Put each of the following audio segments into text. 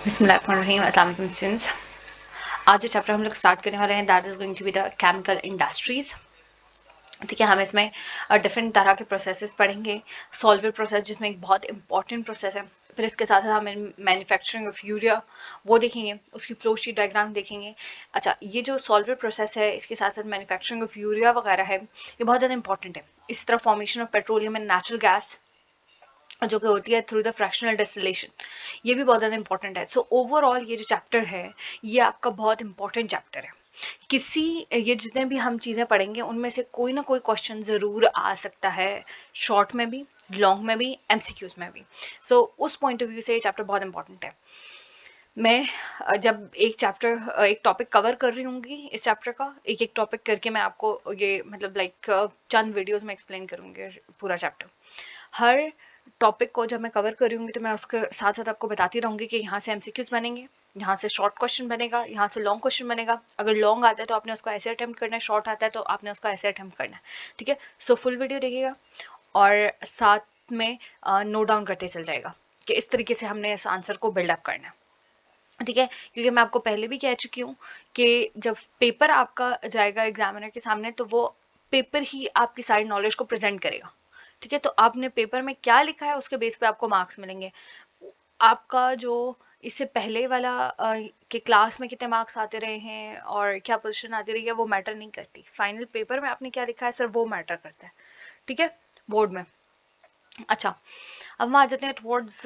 बिस्मिल्लाहिर्रहमानिर्रहीम। अस्सलाम वालेकुम स्टूडेंट्स। आज जो चैप्टर हम लोग स्टार्ट करने वाले हैं that is going to be the chemical industries. ठीक है, हम इसमें डिफरेंट तरह के प्रोसेसेस पढ़ेंगे। सॉल्वर प्रोसेस जिसमें एक बहुत इंपॉर्टेंट प्रोसेस है, फिर इसके साथ साथ हम मैन्युफैक्चरिंग ऑफ यूरिया वो देखेंगे, उसकी फ्लो शीट डायग्राम देखेंगे। अच्छा, ये जो सॉल्वर प्रोसेस है इसके साथ साथ मैन्युफैक्चरिंग ऑफ यूरिया वगैरह है, ये बहुत ज़्यादा इंपॉर्टेंट है। इसी तरह formation of petroleum and natural gas जो कि होती है थ्रू द फ्रैक्शनल डिस्टिलेशन, ये भी बहुत ज़्यादा इंपॉर्टेंट है। सो ओवरऑल ये जो चैप्टर है ये आपका बहुत इंपॉर्टेंट चैप्टर है। किसी ये जितने भी हम चीज़ें पढ़ेंगे उनमें से कोई ना कोई क्वेश्चन ज़रूर आ सकता है, शॉर्ट में भी, लॉन्ग में भी, एमसीक्यूज में भी। सो उस पॉइंट ऑफ व्यू से ये चैप्टर बहुत इंपॉर्टेंट है। मैं जब एक टॉपिक कवर कर रही हूँगी इस चैप्टर का, एक एक टॉपिक करके मैं आपको ये मतलब लाइक चंद वीडियोस में एक्सप्लेन करूँगी पूरा चैप्टर। हर टॉपिक को जब मैं कवर कर रही हूँगी तो मैं उसके साथ साथ आपको बताती रहूँगी कि यहाँ से एमसीक्यूज बनेंगे, यहाँ से शॉर्ट क्वेश्चन बनेगा, यहाँ से लॉन्ग क्वेश्चन बनेगा। अगर लॉन्ग आता है तो आपने उसको ऐसे अटेम्प्ट करना है, शॉर्ट आता है तो आपने उसको ऐसे अटेम्प्ट करना है। ठीक है, सो फुल वीडियो देखिएगा और साथ में नोट डाउन करते चल जाएगा कि इस तरीके से हमने इस आंसर को बिल्डअप करना है। ठीक है, क्योंकि मैं आपको पहले भी कह चुकी हूँ कि जब पेपर आपका जाएगा एग्जामिनर के सामने तो वो पेपर ही आपकी सारी नॉलेज को प्रेजेंट करेगा। ठीक है, तो आपने पेपर में क्या लिखा है उसके बेस पे आपको मार्क्स मिलेंगे। आपका जो इससे पहले वाला कि क्लास में कितने मार्क्स आते रहे हैं और क्या पोजीशन आती रही है वो मैटर नहीं करती। फाइनल पेपर में आपने क्या लिखा है सर वो मैटर करता है। ठीक है, बोर्ड में। अच्छा, अब हम आ जाते हैं towards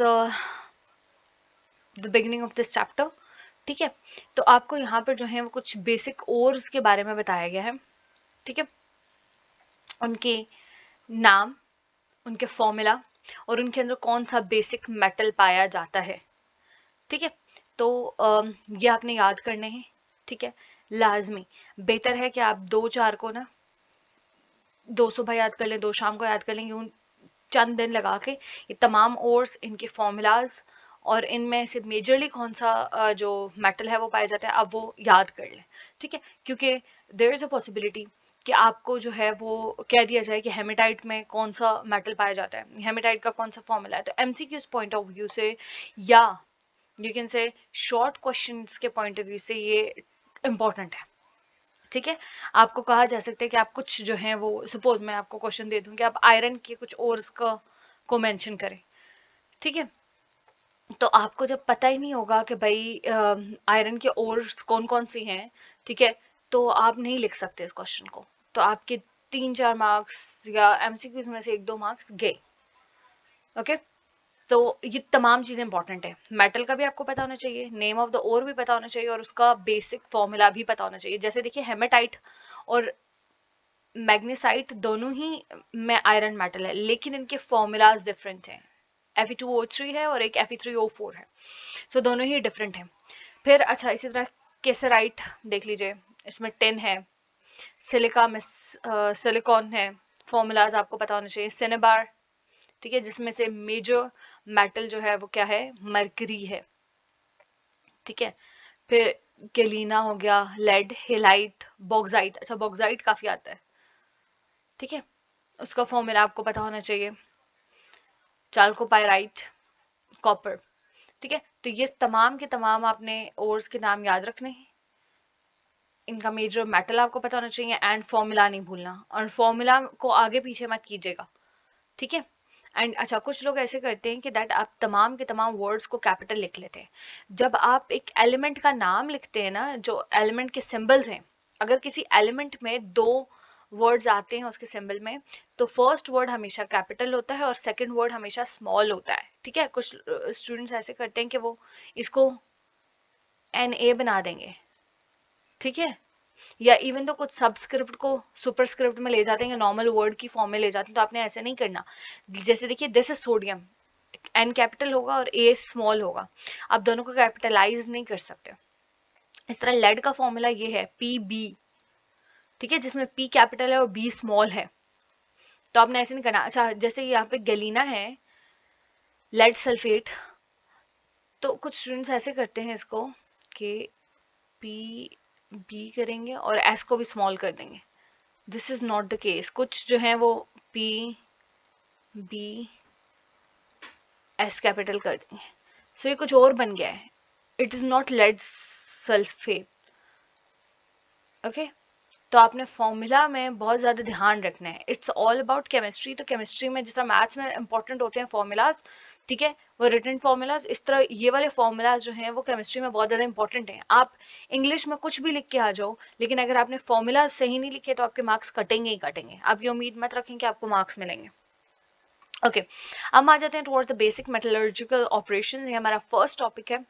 the beginning of this chapter. ठीक है, तो आपको यहाँ पर जो है वो कुछ बेसिक ओर्स के बारे में बताया गया है। ठीक है, उनके नाम, उनके फॉर्मूला और उनके अंदर कौन सा बेसिक मेटल पाया जाता है। ठीक है, तो ये आपने याद करने हैं। ठीक है, लाजमी बेहतर है कि आप 2-4 को ना 2 सुबह याद कर लें, 2 शाम को याद कर लें, यूं चंद दिन लगा के ये तमाम ओर्स, इनके फॉर्मूलाज और इनमें से मेजरली कौन सा जो मेटल है वो पाया जाता है अब वो याद कर लें। ठीक है, क्योंकि देयर इज अ पॉसिबिलिटी कि आपको जो है वो कह दिया जाए कि हेमेटाइट में कौन सा मेटल पाया जाता है, हेमेटाइट का कौन सा फॉर्मूला है। तो एमसीक्यूज पॉइंट ऑफ व्यू से या you can say short questions के पॉइंट ऑफ व्यू से ये इंपॉर्टेंट है। ठीक है, आपको कहा जा सकता है कि आप कुछ जो है वो सपोज मैं आपको क्वेश्चन दे दूं कि आप आयरन के कुछ ओर्स को मेंशन करें। ठीक है, तो आपको जब पता ही नहीं होगा कि भाई आयरन के ओर्स कौन कौन सी हैं, ठीक है, तो आप नहीं लिख सकते इस क्वेश्चन को। तो आपके 3-4 मार्क्स या एमसीक्यूज में से 1-2 मार्क्स गए। ओके, तो ये तमाम चीज़ें इंपॉर्टेंट है। मेटल का भी आपको पता होना चाहिए, नेम ऑफ द ओर भी पता होना चाहिए और उसका बेसिक फॉर्मूला भी पता होना चाहिए। जैसे देखिए हेमेटाइट और मैग्नेसाइट दोनों ही में आयरन मेटल है लेकिन इनके फॉर्मूलाज डिफरेंट हैं। Fe2O3 है और एक Fe3O4 है, सो दोनों ही डिफरेंट हैं। फिर अच्छा इसी तरह केसराइट देख लीजिए, इसमें टिन है, सिलिका में सिलिकॉन है, फॉर्मूलाज आपको पता होना चाहिए। सिनेबार, ठीक है, जिसमें से मेजर मेटल जो है वो क्या है, मरकरी है। ठीक है, फिर गैलीना हो गया, लेड, हेलाइट, बॉक्साइट। अच्छा बॉक्साइट काफी आता है। ठीक है, उसका फॉर्मूला आपको पता होना चाहिए। चाल्कोपाइराइट, कॉपर। ठीक है, तो ये तमाम के तमाम आपने ओर्स के नाम याद रखने हैं, इनका मेजर मेटल आपको पता होना चाहिए एंड फॉर्मूला नहीं भूलना, और फॉर्मूला को आगे पीछे मत कीजिएगा। ठीक है, एंड अच्छा कुछ लोग ऐसे करते हैं कि दैट आप तमाम के तमाम वर्ड्स को कैपिटल लिख लेते हैं। जब आप एक एलिमेंट का नाम लिखते हैं ना, जो एलिमेंट के सिंबल्स हैं, अगर किसी एलिमेंट में 2 वर्ड्स आते हैं उसके सिंबल में, तो फर्स्ट वर्ड हमेशा कैपिटल होता है और सेकंड वर्ड हमेशा स्मॉल होता है। ठीक है, कुछ स्टूडेंट्स ऐसे करते हैं कि वो इसको NA बना देंगे। ठीक है, या इवन तो कुछ सबस्क्रिप्ट को सुपरस्क्रिप्ट में ले जाते हैं या नॉर्मल वर्ड की फॉर्म में ले जाते हैं, तो आपने ऐसे नहीं करना। जैसे देखिए this is sodium, N capital होगा और A स्मॉल होगा, आप दोनों को कैपिटलाइज नहीं कर सकते। इस तरह लेड का फॉर्मूला ये है PB, ठीक है, जिसमें P कैपिटल है और B स्मॉल है, तो आपने ऐसे नहीं करना। अच्छा जैसे यहाँ पे गैलीना है, लेड सल्फेट, तो कुछ स्टूडेंट्स ऐसे करते हैं इसको कि PB करेंगे और S को भी स्मॉल कर देंगे। This is not the case. कुछ जो है वो PB S कैपिटल कर देंगे, सो ये कुछ और बन गया है। It is not lead sulphate. Okay, तो आपने फॉर्मूला में बहुत ज़्यादा ध्यान रखना है। It's all about chemistry. तो केमिस्ट्री में जिस तरह मैथ्स में इंपॉर्टेंट होते हैं फॉर्मूलाज, ठीक है, वो रिटन फॉर्मूलाज, इस तरह ये वाले फॉर्मूलाज जो हैं वो केमिस्ट्री में बहुत ज़्यादा इंपॉर्टेंट हैं। आप इंग्लिश में कुछ भी लिख के आ जाओ, लेकिन अगर आपने फॉर्मूलाज सही नहीं लिखे तो आपके मार्क्स कटेंगे ही कटेंगे। आप ये उम्मीद मत रखें कि आपको मार्क्स मिलेंगे। ओके, अब हम आ जाते हैं towards the basic metallurgical operation. ये हमारा फर्स्ट टॉपिक है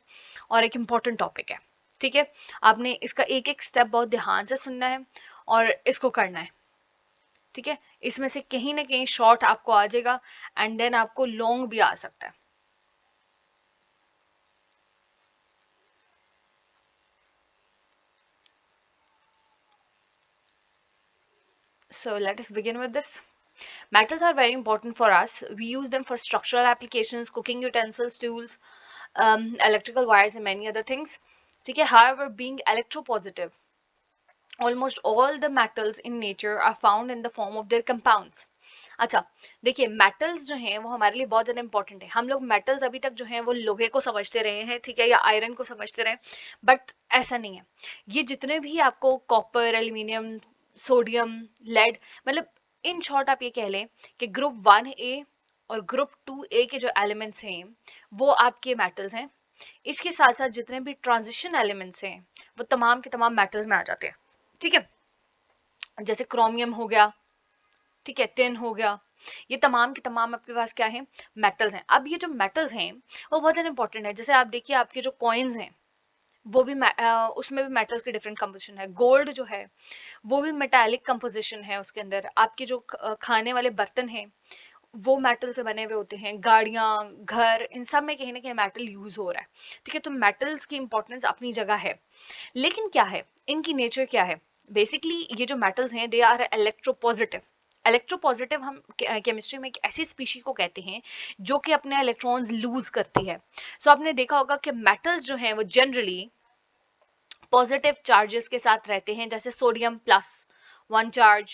और एक इम्पॉर्टेंट टॉपिक है। ठीक है, आपने इसका एक एक स्टेप बहुत ध्यान से सुनना है और इसको करना है। ठीक है, इसमें से कहीं ना कहीं शॉर्ट आपको आ जाएगा एंड देन आपको लॉन्ग भी आ सकता है। So let us begin with this. Metals are very important for us. We use them for structural applications, cooking utensils, tools, electrical wires, and many other things. ठीक है, however, being electropositive, almost all the metals in nature are found in the form of their compounds. अच्छा, देखिए metals जो हैं वो हमारे लिए बहुत ज़्यादा इंपॉर्टेंट है। हम लोग मेटल्स अभी तक जो हैं वो लोहे को समझते रहे हैं, ठीक है, या आयरन को समझते रहे हैं, बट ऐसा नहीं है। ये जितने भी आपको कॉपर, एल्यूमिनियम, सोडियम, लेड, मतलब इन शॉर्ट आप ये कह लें कि ग्रुप 1A और ग्रुप 2A के जो एलिमेंट्स हैं वो आपके मेटल्स हैं। इसके साथ साथ जितने भी ट्रांजिशन एलिमेंट्स हैं वो तमाम के तमाम मेटल्स में आ जाते हैं। ठीक है, जैसे क्रोमियम हो गया, ठीक है, टिन हो गया, ये तमाम के तमाम आपके पास क्या है, मेटल्स हैं। अब ये जो मेटल्स हैं वो बहुत ज़्यादा इंपॉर्टेंट है। जैसे आप देखिए आपके जो कॉइन्स हैं वो भी उसमें भी मेटल्स की डिफरेंट कंपोजिशन है। गोल्ड जो है वो भी मेटालिक कंपोजिशन है उसके अंदर। आपके जो खाने वाले बर्तन हैं वो मेटल से बने हुए होते हैं। गाड़ियाँ, घर, इन सब में कहीं ना कहीं मेटल यूज हो रहा है। ठीक है, तो मेटल्स की इंपॉर्टेंस अपनी जगह है, लेकिन क्या है, इनकी नेचर क्या है। बेसिकली ये जो मेटल्स हैं दे आर इलेक्ट्रोपॉजिटिव। इलेक्ट्रोपॉजिटिव हम केमिस्ट्री में एक ऐसी स्पीशी को कहते हैं जो कि अपने इलेक्ट्रॉन्स लूज करती है। सो आपने देखा होगा कि मेटल्स जो हैं वो जनरली पॉजिटिव चार्जेस के साथ रहते हैं, जैसे सोडियम +1 चार्ज,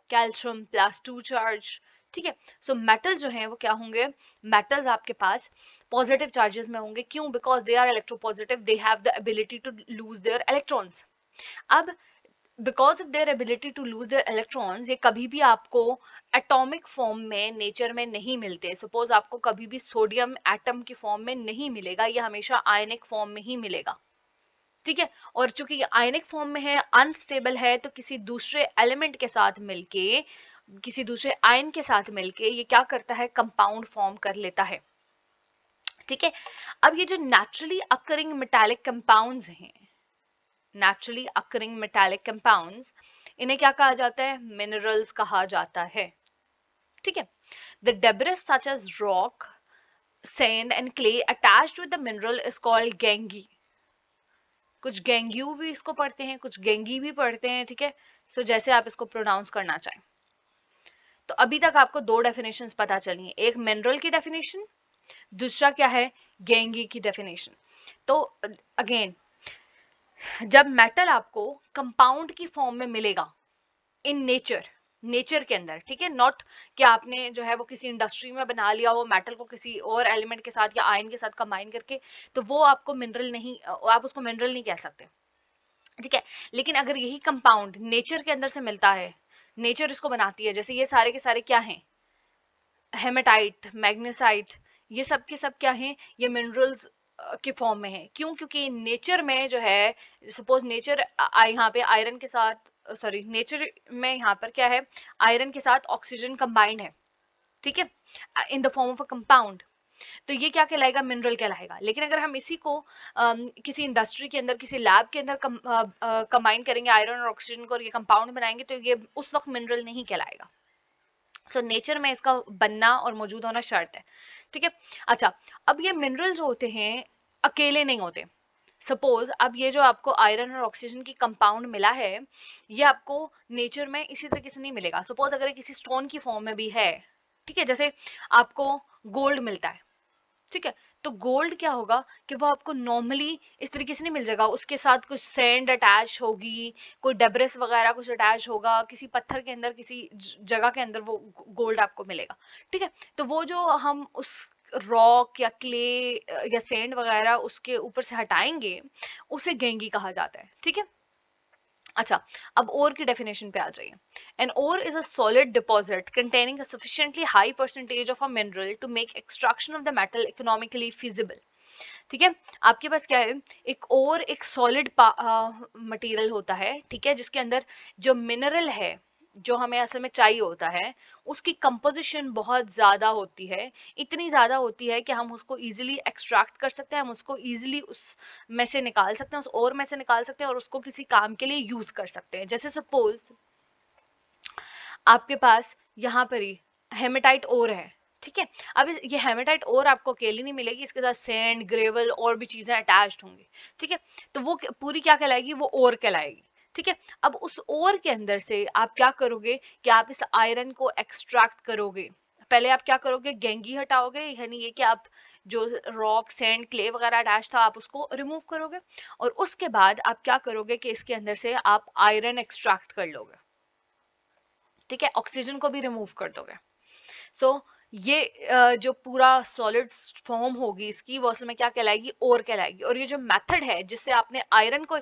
कैल्शियम +2 चार्ज। ठीक है, सो मेटल जो है वो क्या होंगे, मेटल्स आपके पास पॉजिटिव चार्जेस में होंगे। क्यों? Because they are electropositive, they have the ability to lose their electrons. अब because of their ability to lose their electrons, ये कभी भी आपको एटॉमिक फॉर्म में नेचर में नहीं मिलते। सपोज आपको कभी भी सोडियम एटम की फॉर्म में नहीं मिलेगा, ये हमेशा आयनिक फॉर्म में ही मिलेगा। ठीक है, और चूंकि ये आयनिक फॉर्म में है, अनस्टेबल है, तो किसी दूसरे एलिमेंट के साथ मिलके, किसी दूसरे आयन के साथ मिलके ये क्या करता है, कंपाउंड फॉर्म कर लेता है। ठीक है, अब ये जो नेचुरली अकरिंग मेटालिक कंपाउंड्स हैं, नेचुरली अकरिंग मेटालिक कंपाउंड्स, इन्हें क्या कहा जाता है, मिनरल्स कहा जाता है। ठीक है, the debris such as rock, sand and clay attached with the mineral is called gangue. कुछ गेंग्यू भी इसको पढ़ते हैं, कुछ गेंगी भी पढ़ते हैं। ठीक है, सो जैसे आप इसको प्रोनाउंस करना चाहें। तो अभी तक आपको दो डेफिनेशंस पता चली हैं, एक मिनरल की डेफिनेशन, दूसरा क्या है, गेंगी की डेफिनेशन। तो अगेन, जब मेटल आपको कंपाउंड की फॉर्म में मिलेगा इन नेचर, नेचर के अंदर, ठीक है, नॉट कि आपने जो है वो किसी इंडस्ट्री में बना लिया वो मेटल को किसी और एलिमेंट के साथ या आयन के साथ कंबाइन करके, तो वो आपको मिनरल नहीं, आप उसको मिनरल नहीं कह सकते। ठीक है, लेकिन अगर यही कंपाउंड नेचर के अंदर से मिलता है, नेचर इसको बनाती है, जैसे ये सारे के सारे क्या हैं, हेमेटाइट, मैग्नेसाइट, ये सब के सब क्या हैं, ये मिनरल्स के फॉर्म में है। क्यों? क्योंकि नेचर में जो है, सपोज नेचर यहाँ पे आयरन के साथ, सॉरी, नेचर में यहाँ पर क्या है, आयरन के साथ ऑक्सीजन कंबाइंड है। ठीक है, इन the form of a compound, तो ये क्या कहलाएगा, मिनरल कहलाएगा। लेकिन अगर हम इसी को किसी इंडस्ट्री के अंदर, किसी लैब के अंदर कंबाइन करेंगे आयरन और ऑक्सीजन को, और ये कंपाउंड बनाएंगे, तो ये उस वक्त मिनरल नहीं कहलाएगा। सो नेचर में इसका बनना और मौजूद होना शर्त है। ठीक है, अच्छा, अब ये मिनरल जो होते हैं अकेले नहीं होते। सपोज अब ये जो आपको आयरन और ऑक्सीजन की कंपाउंड मिला है, ये आपको नेचर में इसी तरीके से नहीं मिलेगा। सपोज अगर ये किसी स्टोन की फॉर्म में भी है, ठीक है, जैसे आपको गोल्ड मिलता है, ठीक है, तो गोल्ड क्या होगा कि वो आपको नॉर्मली इस तरीके से नहीं मिल जाएगा, उसके साथ कुछ सैंड अटैच होगी, कोई डेब्रिस वगैरह कुछ अटैच होगा, किसी पत्थर के अंदर, किसी जगह के अंदर वो गोल्ड आपको मिलेगा। ठीक है, तो वो जो हम उस रॉक या क्ले या सैंड वगैरह उसके ऊपर से हटाएंगे, उसे गेंगी कहा जाता है। ठीक है, अच्छा, अब ओर की डेफिनेशन पे आ जाइए। An ore is a solid deposit containing a sufficiently high percentage of a mineral to make extraction of the metal economically feasible. ठीक है, आपके पास क्या है, एक और एक सॉलिड मटेरियल होता है, ठीक है, जिसके अंदर जो मिनरल है जो हमें असल में चाहिए होता है, उसकी कंपोजिशन बहुत ज्यादा होती है, इतनी ज्यादा होती है कि हम उसको इजीली एक्सट्रैक्ट कर सकते हैं, हम उसको इजीली उस में से निकाल सकते हैं, उस और में से निकाल सकते हैं और उसको किसी काम के लिए यूज कर सकते हैं। जैसे सपोज आपके पास यहाँ पर ही हेमेटाइट ओर है, ठीक है, अब ये हेमेटाइट ओर आपको अकेली नहीं मिलेगी, इसके साथ सैंड ग्रेवल और भी चीजें अटैच्ड होंगी। ठीक है, तो वो पूरी क्या कहलाएगी, वो ओर कहलाएगी। ठीक है, अब उस ओर के अंदर से आप क्या करोगे कि आप इस आयरन को एक्सट्रैक्ट करोगे। पहले आप क्या करोगे, गेंगी हटाओगे, यानी ये कि आप जो रॉक सैंड क्ले वगैरह अटैच था आप उसको रिमूव करोगे, और उसके बाद आप क्या करोगे कि इसके अंदर से आप आयरन एक्सट्रैक्ट कर लोगे। ठीक है, ऑक्सीजन को भी रिमूव कर दोगे। सो ये जो पूरा सॉलिड फॉर्म होगी इसकी, वो असल में क्या कहलाएगी, ओर कहलाएगी। और ये जो मेथड है जिससे आपने आयरन को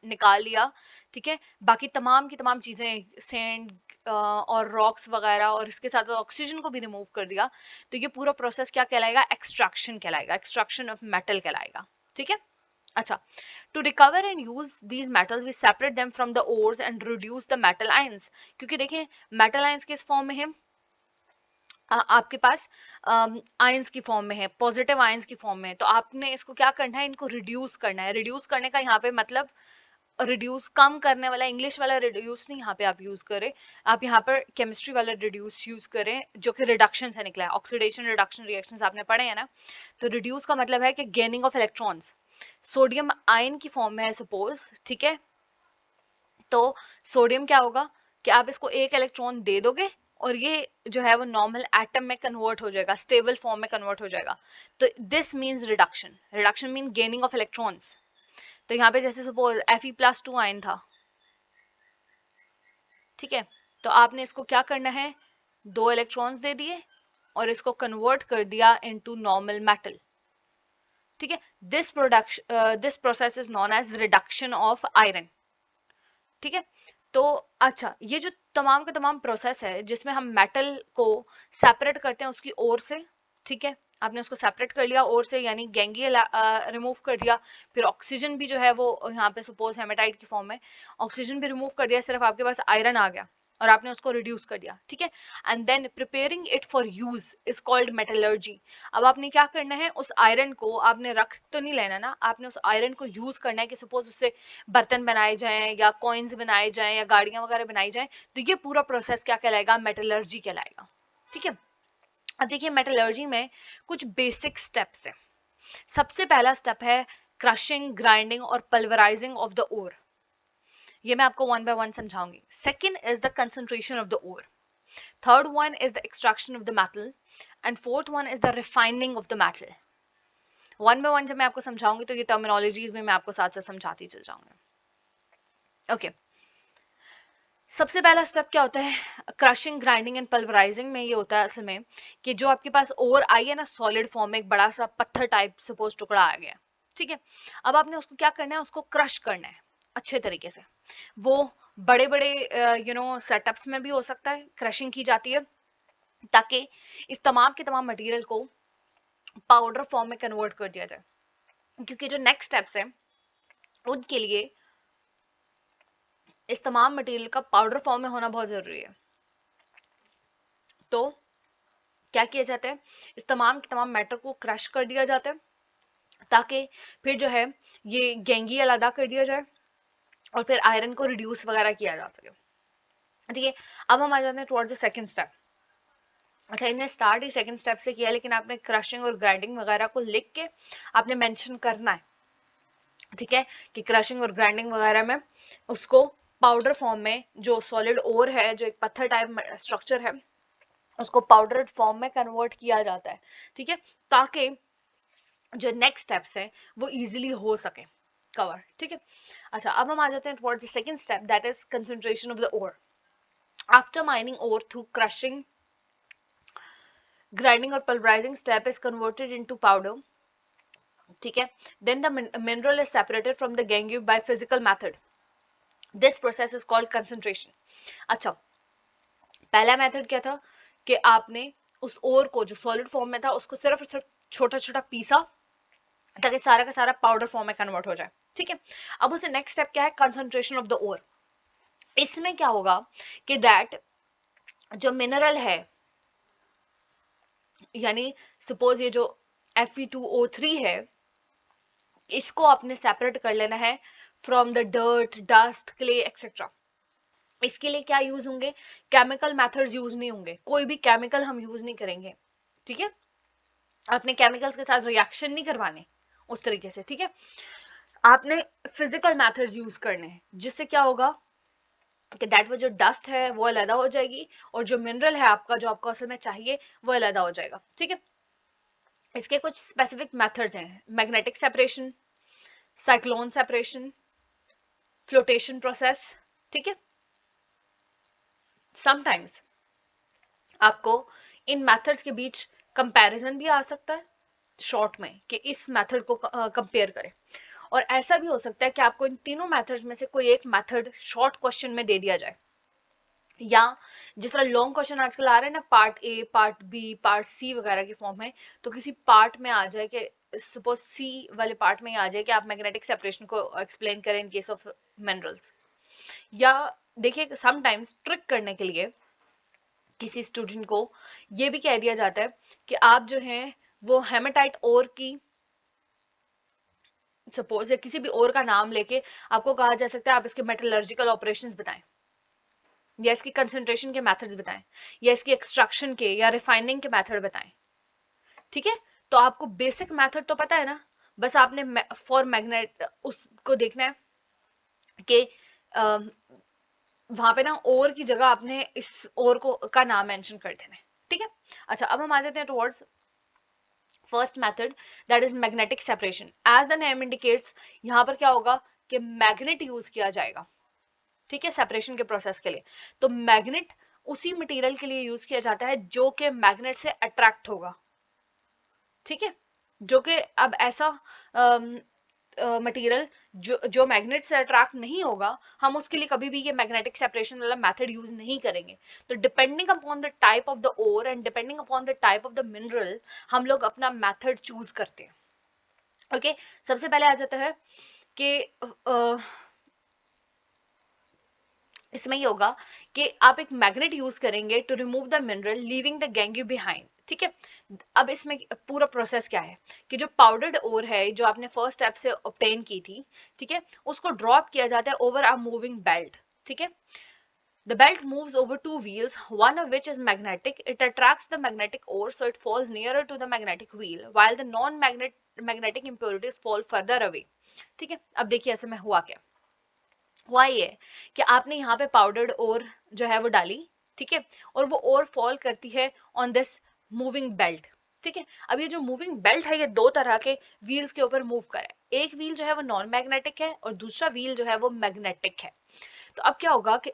निकाल लिया, ठीक है, बाकी तमाम की तमाम चीजें सैंड और रॉक्स वगैरह और इसके साथ ऑक्सीजन को भी रिमूव कर दिया, तो ये पूरा प्रोसेस क्या कहलाएगा, एक्सट्रैक्शन कहलाएगा, एक्सट्रैक्शन ऑफ मेटल कहलाएगा। ठीक है, अच्छा, to recover and use these metals we separate them from the ores and reduce the metal ions। क्योंकि देखिए मेटल आयंस किस फॉर्म में है, आपके पास आयंस की फॉर्म में है, पॉजिटिव आयंस की फॉर्म में है, तो आपने इसको क्या करना है, इनको रिड्यूस करना है। रिड्यूस करने का यहाँ पे मतलब रिड्यूस कम करने वाला, इंग्लिश वाला रिड्यूस नहीं यहाँ पे आप यूज करें, आप यहाँ पर केमिस्ट्री वाला रिड्यूस यूज करें जो कि रिडक्शन से निकला है, ऑक्सीडेशन रिडक्शन रिएक्शंस आपने पढ़े हैं ना। तो रिड्यूस का मतलब है कि gaining of electrons, sodium ion की फॉर्म में है सपोज, ठीक है, तो सोडियम क्या होगा कि आप इसको एक इलेक्ट्रॉन दे दोगे और ये जो है वो नॉर्मल एटम में कन्वर्ट हो जाएगा, स्टेबल फॉर्म में कन्वर्ट हो जाएगा। तो this means reduction, reduction mean gaining of electrons. तो यहाँ पे जैसे सपोज Fe+2 आयन था, ठीक है, तो आपने इसको क्या करना है, 2 इलेक्ट्रॉन्स दे दिए और इसको कन्वर्ट कर दिया इनटू नॉर्मल मेटल। ठीक है, this process is known as reduction of iron. ठीक है, तो अच्छा, ये जो तमाम का तमाम प्रोसेस है जिसमें हम मेटल को सेपरेट करते हैं उसकी ओर से, ठीक है, आपने उसको सेपरेट कर लिया ओर से, यानी गैंगी रिमूव कर दिया, फिर ऑक्सीजन भी जो है वो यहाँ पे सपोज हेमेटाइट की फॉर्म में, ऑक्सीजन भी रिमूव कर दिया, सिर्फ आपके पास आयरन आ गया और आपने उसको रिड्यूस कर दिया। ठीक है, and then preparing it for use is called metallurgy. अब आपने क्या करना है, उस आयरन को आपने रख तो नहीं लेना ना, आपने उस आयरन को यूज करना है कि सपोज उससे बर्तन बनाए जाएं या कॉइन्स बनाए जाएं या गाड़ियां वगैरह बनाई जाएं, तो ये पूरा प्रोसेस क्या कहलाएगा, मेटलर्जी कहलाएगा। ठीक है, अब देखिए मेटलर्जी में कुछ बेसिक स्टेप्स हैं। सबसे पहला स्टेप है क्रशिंग, ग्राइंडिंग और पल्वराइजिंग ऑफ द ओर। ये मैं आपको वन बाय वन समझाऊंगी। Second is the concentration of the ore, third one is the extraction of the metal, and fourth one is the refining of the metal. One by one जब मैं आपको समझाऊंगी तो ये terminologies में मैं आपको साथ साथ समझाती चल जाऊंगी। ओके, सबसे पहला स्टेप क्या होता है, क्रशिंग, ग्राइंडिंग एंड पल्वराइजिंग में ये होता है असल में कि जो आपके पास ओर आई है ना सॉलिड फॉर्म में, एक बड़ा सा पत्थर टाइप सपोज टुकड़ा आ गया, ठीक है, अब आपने उसको क्या करना है, उसको क्रश करना है अच्छे तरीके से। वो बड़े बड़े सेटअप्स में भी हो सकता है क्रशिंग की जाती है, ताकि इस तमाम के तमाम मटेरियल को पाउडर फॉर्म में कन्वर्ट कर दिया जाए, क्योंकि जो नेक्स्ट स्टेप्स है उनके लिए इस तमाम मटेरियल का पाउडर फॉर्म में होना बहुत जरूरी है। तो क्या किया जाता है, इस तमाम के तमाम मैटर को क्रश कर दिया जाता है ताकि फिर जो है ये गेंगी अलग कर दिया जाए और फिर आयरन को रिड्यूस वगैरह किया जा सके। ठीक है, अब हम आ जाते हैं टुवर्ड्स द सेकंड स्टेप। अच्छा, इन्हें स्टार्ट ही सेकंड स्टेप से किया, लेकिन आपने क्रशिंग और ग्राइंडिंग वगैरह को लिख के आपने मेंशन करना है, ठीक है, कि क्रशिंग और ग्राइंडिंग वगैरह में उसको पाउडर फॉर्म में, जो सॉलिड ओर है, जो एक पत्थर टाइप स्ट्रक्चर है, उसको पाउडर फॉर्म में कन्वर्ट किया जाता है। ठीक है, ताकि जो नेक्स्ट स्टेप्स है वो इजीली हो सके कवर। ठीक है, अच्छा, अब हम आ जाते हैं towards the second step, that is concentration of the ore. After mining ore through crushing, grinding और pulverising step is converted into powder, ठीक है। Then the mineral is separated from the gangue by physical method, this process is called concentration. अच्छा, पहला method क्या था कि आपने उस ओर को जो सॉलिड फॉर्म में था उसको सिर्फ छोटा छोटा पीसा ताकि सारा का सारा पाउडर फॉर्म में कन्वर्ट हो जाए, ठीक है। अब उसे नेक्स्ट स्टेप क्या है, कंसंट्रेशन ऑफ द ओर। इसमें क्या होगा कि दैट जो मिनरल है, यानी सपोज ये जो Fe2O3 है, इसको आपने सेपरेट कर लेना है from the dirt, dust, clay etcetera. इसके लिए क्या यूज होंगे, केमिकल मेथड्स यूज नहीं होंगे, कोई भी केमिकल हम यूज नहीं करेंगे, ठीक है। आपने केमिकल्स के साथ रिएक्शन नहीं करवाने उस तरीके से, ठीक है। आपने फिजिकल मेथड्स यूज करने हैं, जिससे क्या होगा कि दैट वो जो डस्ट है वो अलग हो जाएगी और जो मिनरल है आपका, जो आपको असल में चाहिए, वो अलग हो जाएगा, ठीक है। इसके कुछ स्पेसिफिक मेथड्स हैं, magnetic separation, cyclone separation, flotation process, ठीक है। समटाइम्स आपको इन मेथड्स के बीच कंपैरिजन भी आ सकता है शॉर्ट में कि इस मेथड को कंपेयर करें, और ऐसा भी हो सकता है कि आपको इन तीनों मेथड्स में से कोई एक मेथड शॉर्ट क्वेश्चन में दे दिया जाए, या जिस तरह लॉन्ग क्वेश्चन आजकल आ रहे हैं ना, part A, part B, part C वगैरह के फॉर्म में, तो किसी पार्ट में आ जाए कि सपोज सी वाले पार्ट में आ जाए कि आप मैग्नेटिक सेपरेशन को एक्सप्लेन करें इन केस ऑफ मिनरल्स। या देखिए समटाइम्स ट्रिक करने के लिए किसी स्टूडेंट को ये भी कह दिया जाता है कि आप जो है वो हेमेटाइट ओर की, सपोज या किसी भी ओर का नाम लेके आपको कहा जा सकता है आप इसके मेटलर्जिकल ऑपरेशंस बताएं, या इसकी कंसंट्रेशन के मेथड्स बताएं, या इसकी एक्सट्रैक्शन के या रिफाइनिंग के मेथड बताएं, ठीक है। तो आपको बेसिक मेथड तो पता है ना, बस आपने फॉर मैग्नेट उसको देखना है कि वहां पे ना ओर की जगह आपने इस ओर को का नाम मेंशन कर देना है, ठीक है। अच्छा, अब हम आ जाते हैं towards first method, that is magnetic separation. As the name indicates, यहां पर क्या होगा कि मैग्नेट यूज किया जाएगा, ठीक है, सेपरेशन के प्रोसेस के लिए। तो मैग्नेट उसी मटेरियल के लिए यूज किया जाता है जो कि मैग्नेट से अट्रैक्ट होगा, ठीक है। जो कि अब ऐसा मटेरियल जो मैग्नेट से अट्रैक्ट नहीं होगा, हम उसके लिए कभी भी ये मैग्नेटिक सेपरेशन वाला मेथड यूज नहीं करेंगे। तो depending upon the type of the ore and depending upon the type of the mineral, हम लोग अपना मेथड चूज करते हैं, ओके। सबसे पहले आ जाता है कि इसमें ये होगा कि आप एक मैग्नेट यूज करेंगे to remove the mineral leaving the gangue behind, ठीक है। अब इसमें पूरा प्रोसेस क्या है कि जो पाउडर्ड ओर है जो आपने फर्स्ट स्टेप से ऑब्टेन की थी, ठीक है, उसको ड्रॉप किया जाता है ओवर अ मूविंग बेल्ट, ठीक है। The belt moves over two wheels, one of which is magnetic. It attracts the magnetic ore, so it falls nearer to the magnetic wheel, while the non-magnetic impurities fall further away. ठीक है, अब देखिए ऐसे में हुआ क्या, हुआ ये कि आपने यहाँ पे पाउडर्ड ओर जो है वो डाली, ठीक है, और वो ओर फॉल करती है ऑन दिस मूविंग बेल्ट, ठीक है। अब ये जो मूविंग बेल्ट है ये दो तरह के व्हील्स के ऊपर मूव करे, एक व्हील जो है वो नॉन मैग्नेटिक है और दूसरा व्हील जो है वो मैग्नेटिक है। तो अब क्या होगा कि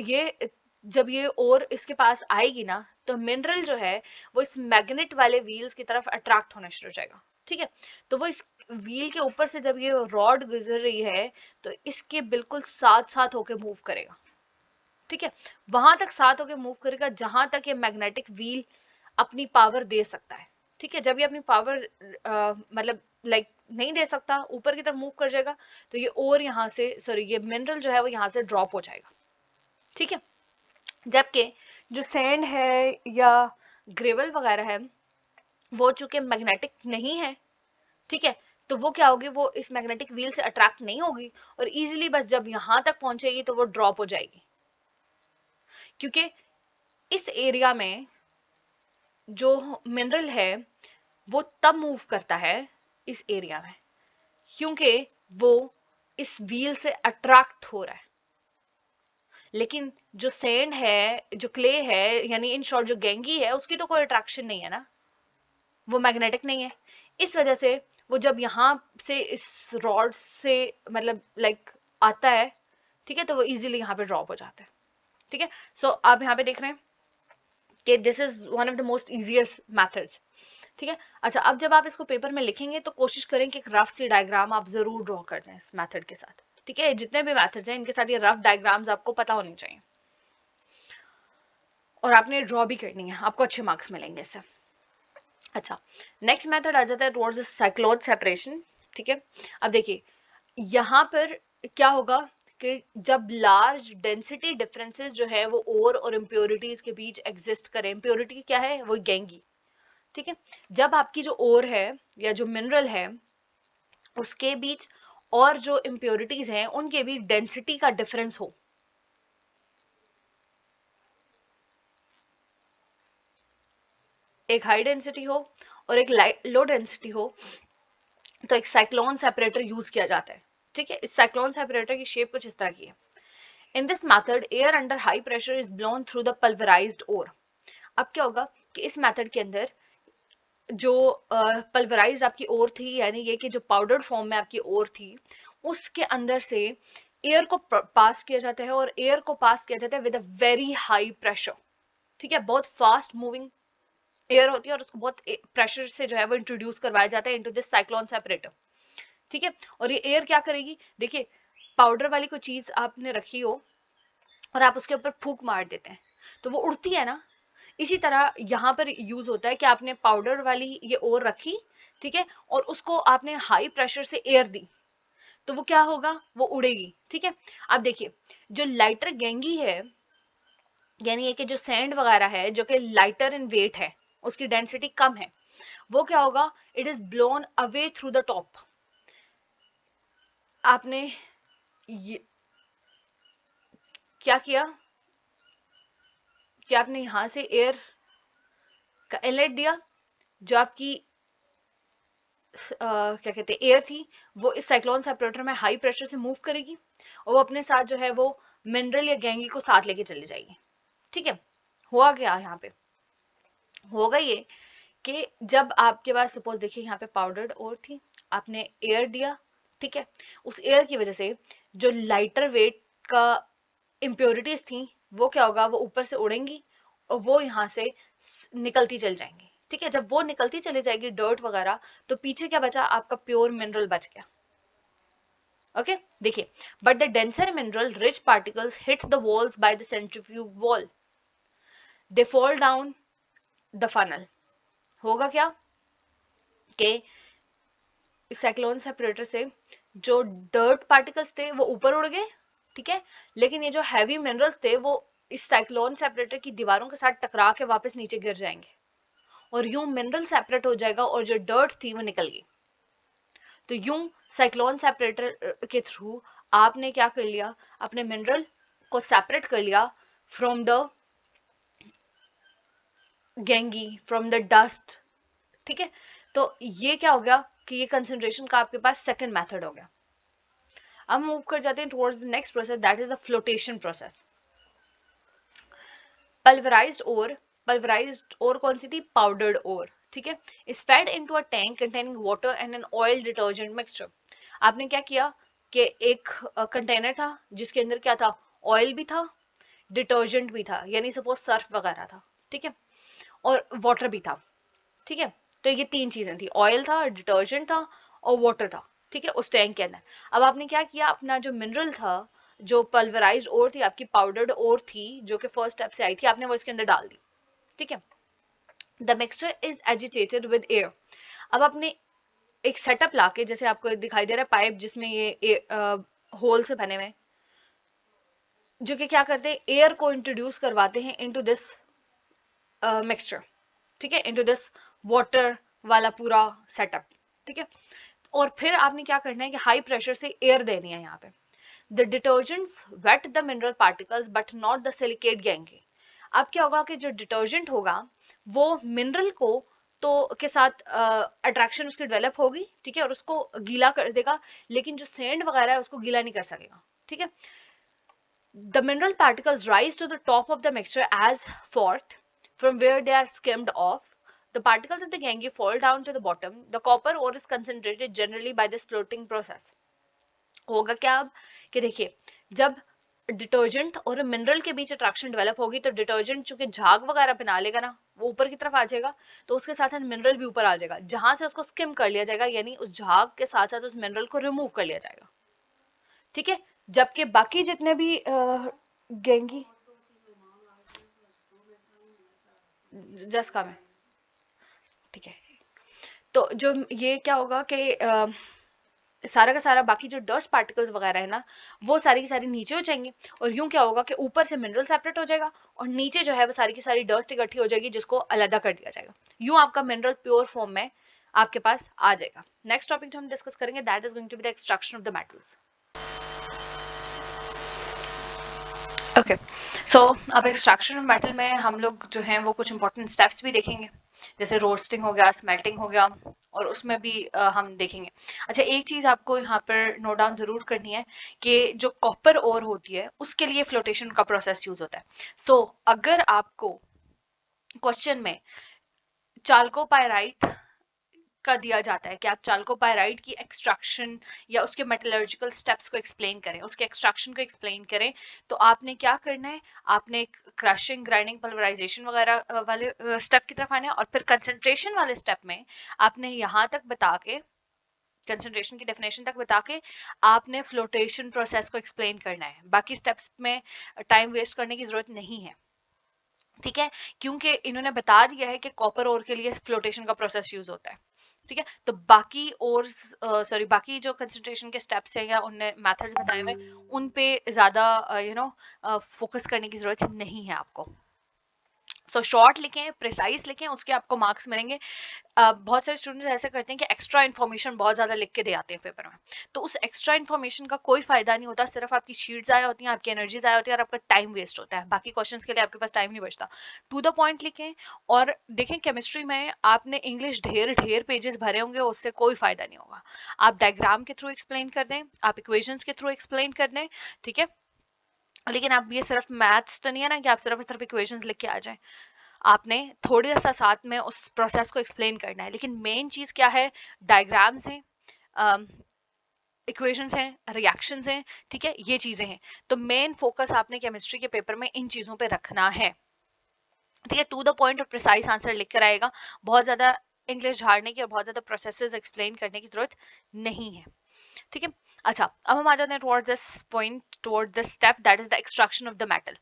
ये जब ये ओर इसके पास आएगी ना, तो मिनरल जो है वो इस मैग्नेट वाले व्हील्स की तरफ अट्रैक्ट होना शुरू हो जाएगा, ठीक है। तो वो इस व्हील के ऊपर से जब ये रॉड गुजर रही है तो इसके बिल्कुल साथ साथ होके मूव करेगा, ठीक है, वहां तक साथ होके मूव करेगा जहां तक ये मैग्नेटिक व्हील अपनी पावर दे सकता है, ठीक है। जब ये अपनी पावर मतलब लाइक नहीं दे सकता, ऊपर की तरफ मूव कर जाएगा, तो ये और यहाँ से सॉरी ये मिनरल जो है वो यहाँ से ड्रॉप हो जाएगा, ठीक है। जबकि जो सैंड है या ग्रेवल वगैरह है वो चूंकि मैग्नेटिक नहीं है, ठीक है, तो वो क्या होगी, वो इस मैग्नेटिक व्हील से अट्रैक्ट नहीं होगी और इजीली बस जब यहां तक पहुंचेगी तो वो ड्रॉप हो जाएगी, क्योंकि इस एरिया में जो मिनरल है वो तब मूव करता है इस एरिया में क्योंकि वो इस व्हील से अट्रैक्ट हो रहा है। लेकिन जो सैंड है, जो क्ले है, यानी इन शॉर्ट जो गैंगी है, उसकी तो कोई अट्रैक्शन नहीं है ना, वो मैग्नेटिक नहीं है। इस वजह से वो जब यहाँ से इस रॉड से मतलब लाइक आता है, ठीक है, तो वो इजीली यहाँ पे ड्रॉप हो जाता है, ठीक है। सो आप यहाँ पे देख रहे हैं कि this is one of the most easiest methods. ठीक है, अच्छा अब जब आप इसको पेपर में लिखेंगे तो कोशिश करें कि एक रफ सी डायग्राम आप जरूर ड्रॉ कर दें इस मेथड के साथ। ठीक है, जितने भी मेथड्स हैं इनके साथ ये रफ डायग्राम्स आपको पता होनी चाहिए और आपने ड्रॉ भी करनी है, आपको अच्छे मार्क्स मिलेंगे इससे। अच्छा, नेक्स्ट मेथड आ जाता है टुवर्ड्स साइक्लोन सेपरेशन। ठीक है, अब देखिए यहाँ पर क्या होगा कि जब लार्ज डेंसिटी डिफरेंसेस जो है वो ओर और इम्प्योरिटीज के बीच एग्जिस्ट करें, इम्प्योरिटी क्या है, वो गैंगी। ठीक है, जब आपकी जो ओर है या जो मिनरल है उसके बीच और जो इम्प्योरिटीज हैं उनके बीच डेंसिटी का डिफरेंस हो, एक हाई डेंसिटी हो और एक लो डेंसिटी हो, तो एक साइक्लोन सेपरेटर यूज किया जाता है। ठीक है, इस साइक्लोन सेपरेटर की शेप कुछ इस तरह की है। In this method air under high pressure is blown through the pulverised ore. अब क्या होगा कि इस मेथड के अंदर जो पल्वराइज्ड आपकी ओर थी, यानी ये कि जो पाउडर्ड फॉर्म में आपकी ओर थी, उसके अंदर से एयर को पास किया जाता है और एयर को पास किया जाता है with a very high pressure. ठीक है, बहुत फास्ट मूविंग एयर होती है और उसको बहुत प्रेशर से जो है वो इंट्रोड्यूस करवाया जाता है इनटू दिस साइक्लोन सेपरेटर। ठीक है, और ये एयर क्या करेगी, देखिए पाउडर वाली कोई चीज आपने रखी हो और आप उसके ऊपर फूंक मार देते हैं तो वो उड़ती है ना, इसी तरह यहाँ पर यूज होता है कि आपने पाउडर वाली ये ओर रखी, ठीक है, और उसको आपने हाई प्रेशर से एयर दी तो वो क्या होगा, वो उड़ेगी। ठीक है, अब देखिए जो लाइटर गैंगी है, यानी ये कि जो सैंड वगैरह है जो कि लाइटर इन वेट है, उसकी डेंसिटी कम है, वो क्या होगा, it is blown away through the top. आपने ये क्या किया कि आपने यहां से एयर का इनलेट दिया, जो आपकी क्या कहते हैं एयर थी, वो इस साइक्लोन सेपरेटर में हाई प्रेशर से मूव करेगी और वो अपने साथ जो है वो मिनरल या गैंगी को साथ लेके चली जाएगी। ठीक है, हुआ क्या यहाँ पे, होगा ये कि जब आपके पास सपोज देखिए यहाँ पे पाउडर्ड ओर थी, आपने एयर दिया, ठीक है, उस एयर की वजह से जो लाइटर वेट का इम्प्योरिटीज थी वो क्या होगा, वो ऊपर से उड़ेंगी और वो यहाँ से निकलती चल जाएंगी। ठीक है, जब वो निकलती चली जाएगी डर्ट वगैरह, तो पीछे क्या बचा, आपका प्योर मिनरल बच गया। ओके, देखिए but the denser mineral rich particles hit the walls by the centrifuge wall, they fall down the funnel. होगा क्या कि साइक्लोन सेपरेटर से जो डर्ट पार्टिकल्स थे वो ऊपर उड़ गए, ठीक है, लेकिन ये जो हैवी मिनरल्स थे वो इस साइक्लोन सेपरेटर की दीवारों के साथ टकरा के वापस नीचे गिर जाएंगे और यूं मिनरल सेपरेट हो जाएगा और जो डर्ट थी वो निकल गई। तो यूं साइक्लोन सेपरेटर के थ्रू आपने क्या कर लिया, अपने मिनरल को सेपरेट कर लिया from the gangue, from the dust. ठीक है, तो ये क्या हो गया कि ये कंसंट्रेशन का आपके पास सेकंड मेथड हो गया। अब मूव कर जाते हैं towards the next process, that is the flotation process. Pulverised ore, pulverised ore कौन सी थी, पाउडर्ड ओर। ठीक है, is fed into a tank containing water and an oil detergent mixture. आपने क्या किया कि एक कंटेनर था जिसके अंदर क्या था, ऑयल भी था, डिटर्जेंट भी था, यानी सपोज सर्फ वगैरह था, ठीक है, और वाटर भी था। ठीक है, तो ये तीन चीजें थी, ऑयल था, डिटर्जेंट था और वाटर था। ठीक है, उस टैंक के अंदर अब आपने क्या किया, अपना जो मिनरल था, जो पल्वराइज्ड ओर थी, आपकी पाउडर्ड ओर थी जो कि फर्स्ट स्टेप से आई थी, आपने वो इसके अंदर डाल दी। ठीक है, the mixture is agitated with air. अब आपने एक सेटअप लाके, जैसे आपको दिखाई दे रहा है पाइप जिसमें ये होल से बने हुए, जो कि क्या करते हैं, एयर को इंट्रोड्यूस करवाते हैं इनटू दिस मिक्सचर। ठीक है, इनटू दिस वाटर वाला पूरा सेटअप। ठीक है, और फिर आपने क्या करना है कि हाई प्रेशर से एयर देनी है यहाँ पे। The detergents wet the mineral particles but not the silicate gangue. अब क्या होगा कि जो डिटर्जेंट होगा वो मिनरल को तो के साथ अट्रैक्शन उसकी डेवलप होगी, ठीक है, और उसको गीला कर देगा, लेकिन जो सैंड वगैरह है उसको गीला नहीं कर सकेगा। ठीक है, the mineral particles rise to the top of the mixture as forth from where they are skimmed off. The particles of the gangue fall down to the bottom. The copper ore is concentrated generally by this floating process. होगा क्या अब कि देखिए जब detergent और mineral के बीच attraction develop होगी, तो डिटर्जेंट चूंकि झाग वगैरह बना लेगा ना, वो ऊपर की तरफ आ जाएगा, तो उसके साथ साथ मिनरल भी ऊपर आ जाएगा, जहां से उसको स्किम कर लिया जाएगा, यानी उस झाग के साथ साथ उस मिनरल को रिमूव कर लिया जाएगा। ठीक है, जबकि बाकी जितने भी गेंगी जस्ट का में, ठीक है, तो जो ये क्या होगा कि सारा का सारा बाकी जो डस्ट पार्टिकल्स वगैरह है ना, वो सारी की सारी नीचे हो जाएंगी, और यूं क्या होगा कि ऊपर से मिनरल सेपरेट हो जाएगा और नीचे जो है वो सारी की सारी डस्ट इकट्ठी हो जाएगी, जिसको अलग कर दिया जाएगा। यूं आपका मिनरल प्योर फॉर्म में आपके पास आ जाएगा। नेक्स्ट टॉपिक जो हम डिस्कस करेंगे that is going to be the extraction of the metals. Okay, so अब एक्सट्रैक्शन ऑफ मेटल में हम लोग जो हैं वो कुछ इंपॉर्टेंट स्टेप्स भी देखेंगे, जैसे रोस्टिंग हो गया, स्मेल्टिंग हो गया, और उसमें भी हम देखेंगे। अच्छा, एक चीज आपको यहाँ पर नोट डाउन जरूर करनी है कि जो कॉपर ओर होती है उसके लिए फ्लोटेशन का प्रोसेस यूज होता है। सो अगर आपको क्वेश्चन में चाल्कोपाइराइट का दिया जाता है कि आप चाल्कोपाइराइट की एक्सट्रैक्शन या उसके मेटलर्जिकल स्टेप्स को एक्सप्लेन करें, उसके एक्सट्रैक्शन को एक्सप्लेन करें, तो आपने क्या करना है, आपने क्रशिंग, ग्राइंडिंग, पल्वराइजेशन वगैरह वाले स्टेप की तरफ आना है, और फिर कंसंट्रेशन वाले स्टेप में आपने यहाँ तक बता के, कंसंट्रेशन की डेफिनेशन तक बता के आपने फ्लोटेशन प्रोसेस को एक्सप्लेन करना है। बाकी स्टेप्स में टाइम वेस्ट करने की जरूरत नहीं है, ठीक है, क्योंकि इन्होंने बता दिया है कि कॉपर ओर के लिए फ्लोटेशन का प्रोसेस यूज होता है। ठीक है, तो बाकी और सॉरी बाकी जो कंसंट्रेशन के स्टेप्स हैं या उनने मेथड्स बताए हुए, उन पे ज्यादा फोकस करने की जरूरत नहीं है आपको। सो शॉर्ट लिखें, प्रिसाइज लिखें, उसके आपको मार्क्स मिलेंगे। बहुत सारे स्टूडेंट्स ऐसे करते हैं कि एक्स्ट्रा इन्फॉर्मेशन बहुत ज्यादा लिख के दे आते हैं पेपर में, तो उस एक्स्ट्रा इन्फॉर्मेशन का कोई फायदा नहीं होता, सिर्फ आपकी शीट ज़ाया होती हैं, आपकी एनर्जी ज़ाया होती है और आपका टाइम वेस्ट होता है। बाकी क्वेश्चंस के लिए आपके पास टाइम नहीं बचता। टू द पॉइंट लिखें, और देखें केमिस्ट्री में आपने इंग्लिश ढेर ढेर पेजेस भरे होंगे, उससे कोई फायदा नहीं होगा। आप डायग्राम के थ्रू एक्सप्लेन कर दें, आप इक्वेशंस के थ्रू एक्सप्लेन कर दें, ठीक है, लेकिन आप ये सिर्फ मैथ्स तो नहीं है ना कि आप सिर्फ इक्वेशंस लिख के आ जाएं। आपने थोड़ा सा साथ में उस प्रोसेस को एक्सप्लेन करना है, लेकिन मेन चीज क्या है, डायग्राम्स हैं, इक्वेशंस हैं, रिएक्शंस हैं, ठीक है, ये चीजें हैं। तो मेन फोकस आपने केमिस्ट्री के पेपर में इन चीजों पे रखना है, ठीक है, टू द पॉइंट और प्रिसाइज आंसर लिख कर आएगा। बहुत ज्यादा इंग्लिश झाड़ने की और बहुत ज्यादा प्रोसेसेस एक्सप्लेन करने की जरूरत नहीं है, ठीक है। अच्छा, अब हम आ जाते हैं toward this point, toward this step, that is the extraction of the metal.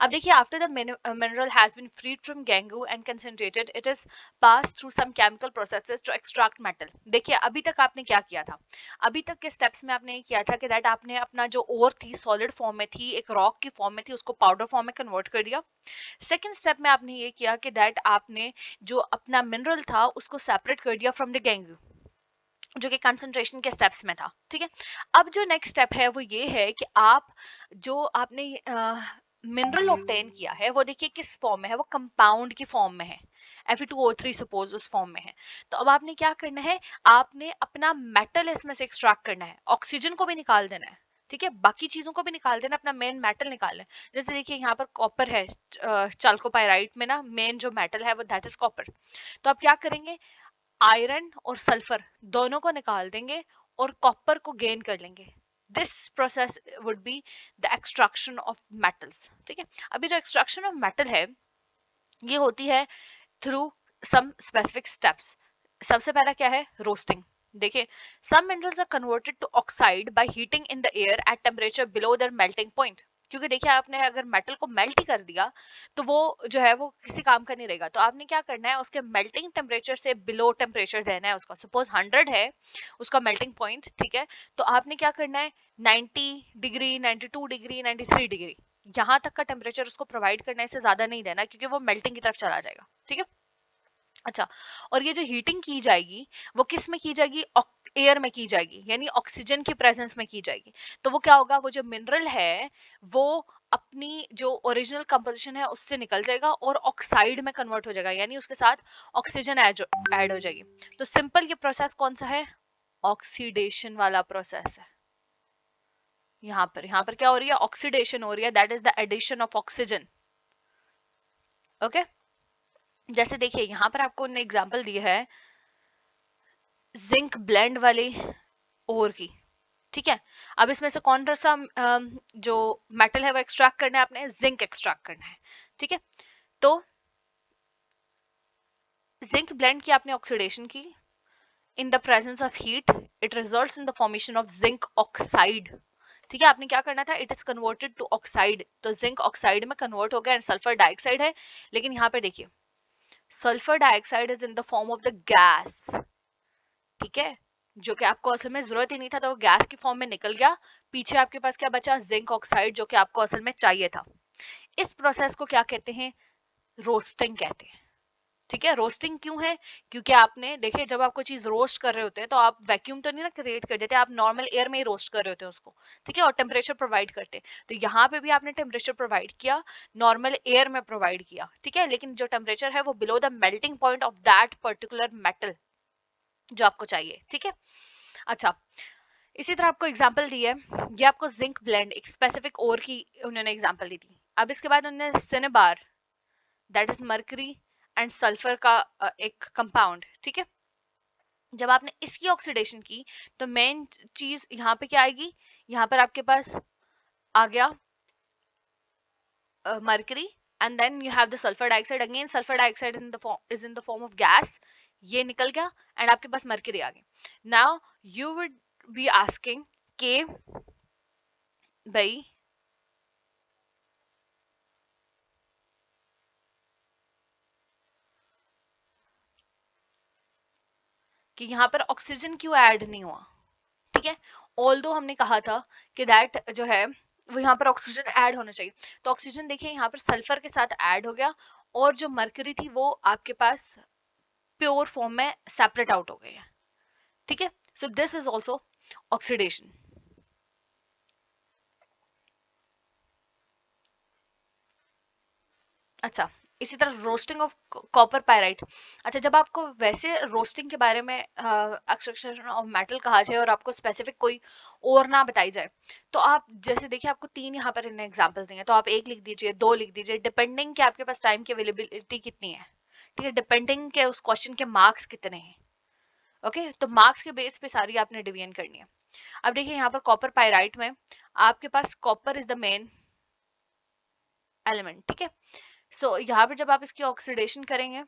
अब देखिए, after the mineral has been freed from gangue and concentrated, it is pass through some chemical processes to extract metal. देखिए, अभी तक आपने क्या किया था, अभी तक के स्टेप्स में आपने ये किया था कि दैट आपने अपना जो ओर थी, सॉलिड फॉर्म में थी, एक रॉक की फॉर्म में थी, उसको पाउडर फॉर्म में कन्वर्ट कर दिया। सेकेंड स्टेप में आपने ये किया कि दैट आपने जो अपना मिनरल था उसको सेपरेट कर दिया फ्रॉम द गैंगू, जो कि कंसंट्रेशन के स्टेप्स में था, ठीक है। अब जो नेक्स्ट स्टेप है वो ये है कि आप जो आपने मिनरल ऑब्टेन किया है वो देखिए किस फॉर्म में है, वो कंपाउंड की फॉर्म में है, Fe2O3 सपोज उस फॉर्म में है। तो अब आपने क्या करना है, आपने अपना मेटल इसमें से एक्सट्रैक्ट करना है, ऑक्सीजन को भी निकाल देना है, ठीक है, बाकी चीजों को भी निकाल देना, अपना मेन मेटल निकालना है। जैसे देखिए यहाँ पर कॉपर है, चाल्कोपाइराइट में ना मेन जो मेटल है वो दैट इज कॉपर। तो आप क्या करेंगे, आयरन और सल्फर दोनों को निकाल देंगे और कॉपर को गेन कर लेंगे। This process would be the extraction of metals, ठीक है। अभी जो एक्सट्रैक्शन ऑफ मेटल है ये होती है थ्रू सम स्पेसिफिक स्टेप्स। सबसे पहला क्या है, रोस्टिंग। देखिए, some minerals are converted to oxide by heating in the air at temperature below their melting point। क्योंकि देखिए, आपने अगर मेटल को मेल्ट ही कर दिया तो वो जो है वो किसी काम का नहीं रहेगा। तो आपने क्या करना है, उसके मेल्टिंग टेम्परेचर से बिलो टेम्परेचर देना है उसका। सपोज 100 है उसका मेल्टिंग पॉइंट, ठीक है, तो आपने क्या करना है, 90 डिग्री, 92 डिग्री, 93 डिग्री, यहाँ तक का टेम्परेचर उसको प्रोवाइड करना है, इससे ज्यादा नहीं देना, क्योंकि वो मेल्टिंग की तरफ चला जाएगा, ठीक है। अच्छा, और ये जो हीटिंग की जाएगी वो किस में की जाएगी, एयर में की जाएगी, यानी ऑक्सीजन की प्रेजेंस में की जाएगी। तो वो क्या होगा, वो जो मिनरल है वो अपनी जो ओरिजिनल कंपोजिशन है उससे निकल जाएगा और ऑक्साइड में कन्वर्ट हो जाएगा, यानी उसके साथ ऑक्सीजन ऐड हो जाएगी। तो सिंपल ये प्रोसेस कौन सा है, ऑक्सीडेशन वाला प्रोसेस है। यहाँ पर क्या हो रही है, ऑक्सीडेशन हो रही है, that is the addition of oxygen, okay. जैसे देखिए यहाँ पर आपको ने एग्जांपल दी है जिंक ब्लेंड वाली ओर की, ठीक है। अब इसमें से कौन सा जो मेटल है वो एक्सट्रैक्ट करना है आपने, जिंक एक्सट्रैक्ट करना है। ठीक है, तो जिंक ब्लेंड की आपने ऑक्सीडेशन की, in the presence of heat it results in the formation of zinc oxide. ठीक है, आपने क्या करना था, it is converted to oxide, तो जिंक ऑक्साइड में कन्वर्ट हो गया, सल्फर डाइऑक्साइड है। लेकिन यहाँ पे देखिए, sulphur dioxide is in the form of the gas. ठीक है, जो कि आपको असल में जरूरत ही नहीं था, तो वो गैस की फॉर्म में निकल गया। पीछे आपके पास क्या बचा, जिंक ऑक्साइड, जो कि आपको असल में चाहिए था। इस प्रोसेस को क्या कहते हैं, रोस्टिंग कहते हैं। ठीक है, रोस्टिंग क्यों है, क्योंकि आपने देखिए जब आपको चीज रोस्ट कर रहे होते हैं तो आप वैक्यूम तो नहीं ना क्रिएट कर देते, आप नॉर्मल एयर में ही रोस्ट कर रहे होते हैं उसको। ठीक है, और टेम्परेचर प्रोवाइड करते हैं, तो यहाँ पे भी आपने टेम्परेचर प्रोवाइड किया, नॉर्मल एयर में प्रोवाइड किया। ठीक है, लेकिन जो टेम्परेचर है वो below the melting point of that particular metal जो आपको चाहिए। ठीक है, अच्छा, इसी तरह आपको एग्जांपल दी है, ये आपको जिंक ब्लेंड एक स्पेसिफिक ओर की उन्होंने एग्जांपल दी थी। अब इसके बाद उन्होंने cinnabar, that is mercury and sulphur का एक कंपाउंड। ठीक है, जब आपने इसकी ऑक्सीडेशन की तो मेन चीज यहाँ पे क्या आएगी, यहाँ पर आपके पास आ गया mercury, and then you have the sulphur dioxide, again sulphur dioxide is in the form of gas, ये निकल गया, एंड आपके पास मर्करी आ गई। Now you would be asking के भाई कि यहाँ पर ऑक्सीजन क्यों ऐड नहीं हुआ। ठीक है, ऑल्दो हमने कहा था कि दैट जो है वो यहाँ पर ऑक्सीजन ऐड होना चाहिए, तो ऑक्सीजन देखिए यहाँ पर सल्फर के साथ ऐड हो गया, और जो मरकरी थी वो आपके पास प्योर फॉर्म में सेपरेट आउट हो गई है। ठीक है, so this is also oxidation. अच्छा, इसी तरह रोस्टिंग ऑफ कॉपर पायराइट। अच्छा, जब आपको वैसे रोस्टिंग के बारे में एक्सट्रैक्शन ऑफ मेटल कहा जाए और आपको स्पेसिफिक कोई और ना बताई जाए, तो आप जैसे देखिए आपको तीन यहाँ पर इन्हें एग्जांपल्स देंगे, तो आप एक लिख दीजिए, दो लिख दीजिए, डिपेंडिंग कि आपके पास टाइम की अवेलेबिलिटी कितनी है। ठीक है, डिपेंडिंग के उस क्वेश्चन के मार्क्स कितने हैं। ओके, तो मार्क्स के बेस पे सारी आपने डिवीजन करनी है। अब देखिए यहाँ पर कॉपर पायराइट में आपके पास copper is the main element. ठीक है, सो यहाँ पर जब आप इसकी ऑक्सीडेशन करेंगे,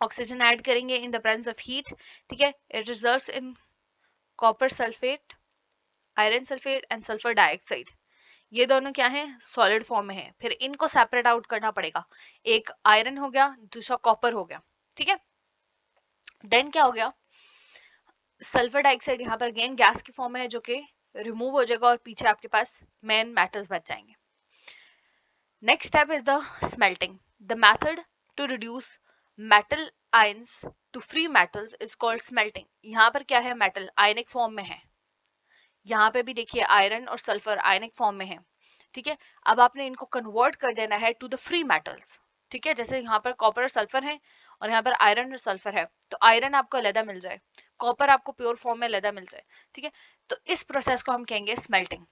ऑक्सीजन ऐड करेंगे इन द प्रेजेंस ऑफ हीट, ठीक है, it results in copper sulphate, iron sulphate and sulphur dioxide. ये दोनों क्या है, सॉलिड फॉर्म में है, फिर इनको सेपरेट आउट करना पड़ेगा, एक आयरन हो गया, दूसरा कॉपर हो गया। ठीक है, देन क्या हो गया, सल्फर डाइऑक्साइड यहाँ पर अगेन गैस की फॉर्म में है, जो कि रिमूव हो जाएगा और पीछे आपके पास मेन मेटल्स बच जाएंगे। Next step is the smelting, the method to reduce metal ions to free metals is called smelting. यहाँ पर क्या है, मेटल आयनिक फॉर्म में है, यहाँ पे भी देखिए आयरन और सल्फर आयनिक फॉर्म में है। ठीक है, अब आपने इनको कन्वर्ट कर देना है टू द फ्री मेटल्स। ठीक है, जैसे यहाँ पर कॉपर और सल्फर है और यहाँ पर आयरन और सल्फर है, तो आयरन आपको अलग मिल जाए, कॉपर आपको प्योर फॉर्म में अलग मिल जाए। ठीक है, तो इस प्रोसेस को हम कहेंगे स्मेल्टिंग।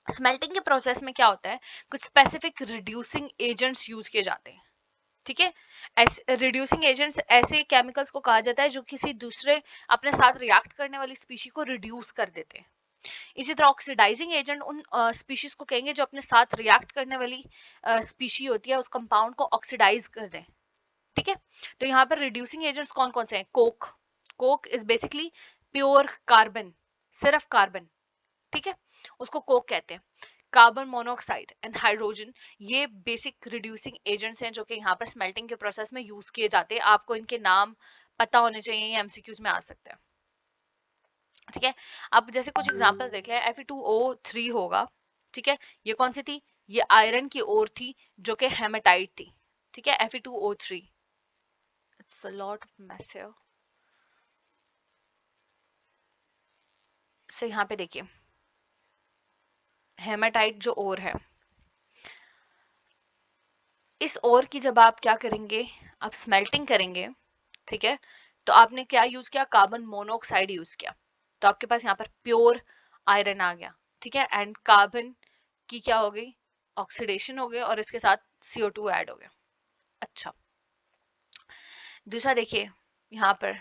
स्मेल्टिंग के प्रोसेस में क्या होता है, कुछ स्पेसिफिक रिड्यूसिंग एजेंट्स यूज किए जाते हैं। ठीक है, ऐसे रिड्यूसिंग एजेंट्स ऐसे केमिकल्स को कहा जाता है जो किसी दूसरे अपने साथ रिएक्ट करने वाली स्पीशी को रिड्यूस कर देते हैं। इसी तरह ऑक्सीडाइजिंग एजेंट उन स्पीशीज को कहेंगे जो अपने साथ रिएक्ट करने वाली स्पीशी होती है उस कंपाउंड को ऑक्सीडाइज कर दें। ठीक है, तो यहाँ पर रिड्यूसिंग एजेंट्स कौन कौन से हैं, Coke, Coke is basically pure carbon, सिर्फ कार्बन। ठीक है, उसको कोक कहते हैं। कार्बन मोनोऑक्साइड एंड हाइड्रोजन, ये बेसिक रिड्यूसिंग एजेंट्स हैं जो कि यहाँ पर स्मेल्टिंग के प्रोसेस में यूज किए जाते हैं। आपको इनके नाम पता होने चाहिए, ये एमसीक्यूज में आ सकते हैं। ठीक है, अब जैसे कुछ एग्जांपल देख लें, Fe2O3 होगा। ठीक है, ये कौन सी थी, ये आयरन की ओर थी जो कि हेमेटाइट थी। ठीक है, Fe2O3, it's a lot of mess here. So यहाँ पे देखिए हेमेटाइट जो ओर है, इस ओर की जब आप क्या करेंगे, आप स्मेल्टिंग करेंगे, ठीक है, तो आपने क्या यूज किया, कार्बन मोनोऑक्साइड यूज किया, तो आपके पास यहाँ पर प्योर आयरन आ गया। ठीक है, एंड कार्बन की क्या हो गई, ऑक्सीडेशन हो गई और इसके साथ CO2 ऐड हो गया। अच्छा, दूसरा देखिए यहाँ पर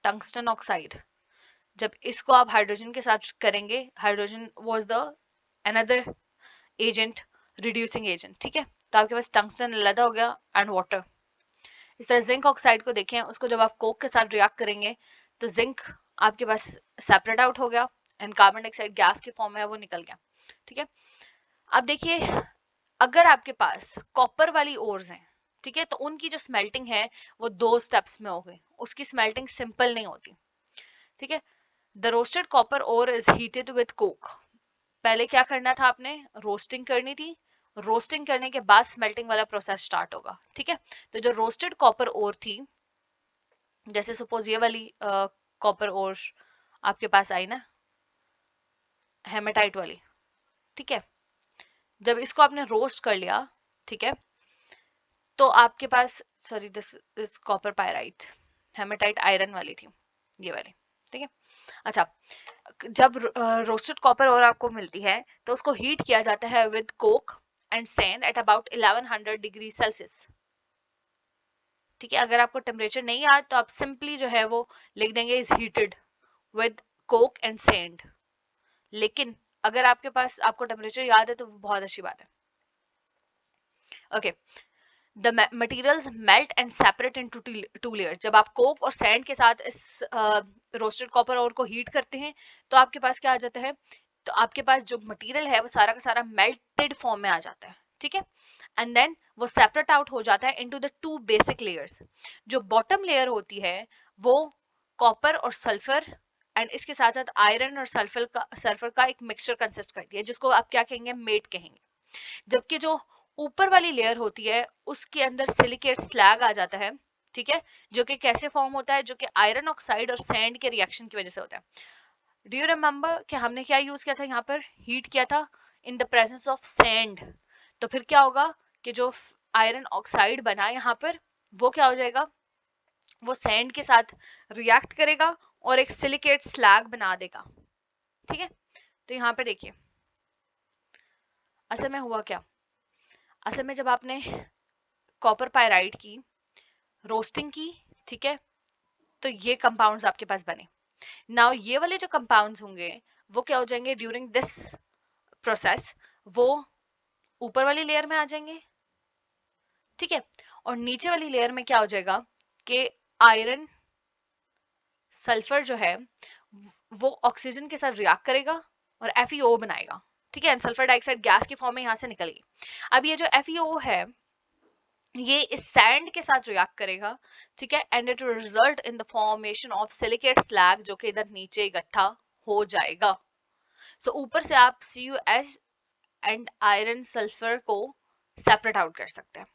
टंगस्टन ऑक्साइड, जब इसको आप हाइड्रोजन के साथ करेंगे, hydrogen was the another agent, reducing agent, ठीक है। तो आपके पास टंगस्टन अलग हो गया एंड वाटर। इस तरह जिंक ऑक्साइड को देखें, उसको जब आप कोक के साथ रिएक्ट करेंगे तो जिंक आपके पास सेपरेट आउट हो गया एंड कार्बन डाइऑक्साइड गैस के फॉर्म में वो निकल गया, ठीक है। अब देखिए, अगर आपके पास कॉपर वाली ओर्स हैं, ठीक है, तो उनकी जो स्मेल्टिंग है वो 2 स्टेप्स में हो गई, उसकी स्मेल्टिंग सिंपल नहीं होती, ठीक है। The roasted copper ore is heated with coke. पहले क्या करना था आपने, रोस्टिंग करनी थी, रोस्टिंग करने के बाद स्मेल्टिंग वाला प्रोसेस स्टार्ट होगा, ठीक है। तो जो रोस्टेड कॉपर ओर थी, जैसे सपोज ये वाली कॉपर ओर आपके पास आई ना, हेमेटाइट वाली, ठीक है, जब इसको आपने रोस्ट कर लिया, ठीक है, तो आपके पास, sorry this is copper pyrite, haematite iron वाली थी ये वाली, ठीक है। अच्छा, जब रोस्टेड कॉपर और आपको मिलती है तो उसको हीट किया जाता है with Coke and sand at about 1100 degree Celsius, ठीक है। अगर आपको टेम्परेचर नहीं याद तो आप सिंपली जो है वो लिख देंगे is heated with Coke and sand, लेकिन अगर आपके पास आपको टेम्परेचर याद है तो बहुत अच्छी बात है। Okay, the materials melt and separate into two layer. जब आप कोक और सैंड के साथ इस रोस्टेड कॉपर और को हीट करते हैं तो आपके पास क्या आ जाता है, तो आपके पास जो मटेरियल है वो सारा का सारा मेल्टेड फॉर्म में आ जाता है, ठीक है। एंड देन वो सेपरेट आउट हो जाता है इनटू द 2 बेसिक लेयर्स। जो बॉटम लेयर होती है वो कॉपर और सल्फर एंड इसके साथ साथ आयरन और सल्फर का एक मिक्सचर कंसिस्ट करती है, जिसको आप क्या कहेंगे, मेट कहेंगे। जबकि जो ऊपर वाली लेयर होती है उसके अंदर सिलिकेट स्लैग आ जाता है, ठीक है, जो कि कैसे फॉर्म होता है, जो कि आयरन ऑक्साइड और सैंड के रिएक्शन की वजह से होता है। डू यू रिमेम्बर कि हमने क्या यूज किया था, यहाँ पर हीट किया था इन द प्रेजेंस ऑफ सैंड। तो फिर क्या होगा कि जो आयरन ऑक्साइड बना यहाँ पर वो क्या हो जाएगा, वो सैंड के साथ रिएक्ट करेगा और एक सिलिकेट स्लैग बना देगा, ठीक है। तो यहाँ पे देखिए असल में हुआ क्या, असल में जब आपने कॉपर पायराइड की रोस्टिंग की, ठीक है, तो ये कंपाउंड्स आपके पास बने। नाउ ये वाले जो कंपाउंड्स होंगे वो क्या हो जाएंगे ड्यूरिंग दिस प्रोसेस, वो ऊपर वाली लेयर में आ जाएंगे, ठीक है। और नीचे वाली लेयर में क्या हो जाएगा कि आयरन सल्फर जो है वो ऑक्सीजन के साथ रिएक्ट करेगा और FeO बनाएगा, ठीक है, सल्फर डाइऑक्साइड गैस की फॉर्म में यहां से निकलेगी। अब ये जो FeO है ये इस सैंड के साथ रिएक्ट करेगा, ठीक है, and it will result in the formation of silicate slag, जो कि इधर नीचे इकट्ठा हो जाएगा। सो ऊपर से आप CuS एंड आयरन सल्फर को सेपरेट आउट कर सकते हैं।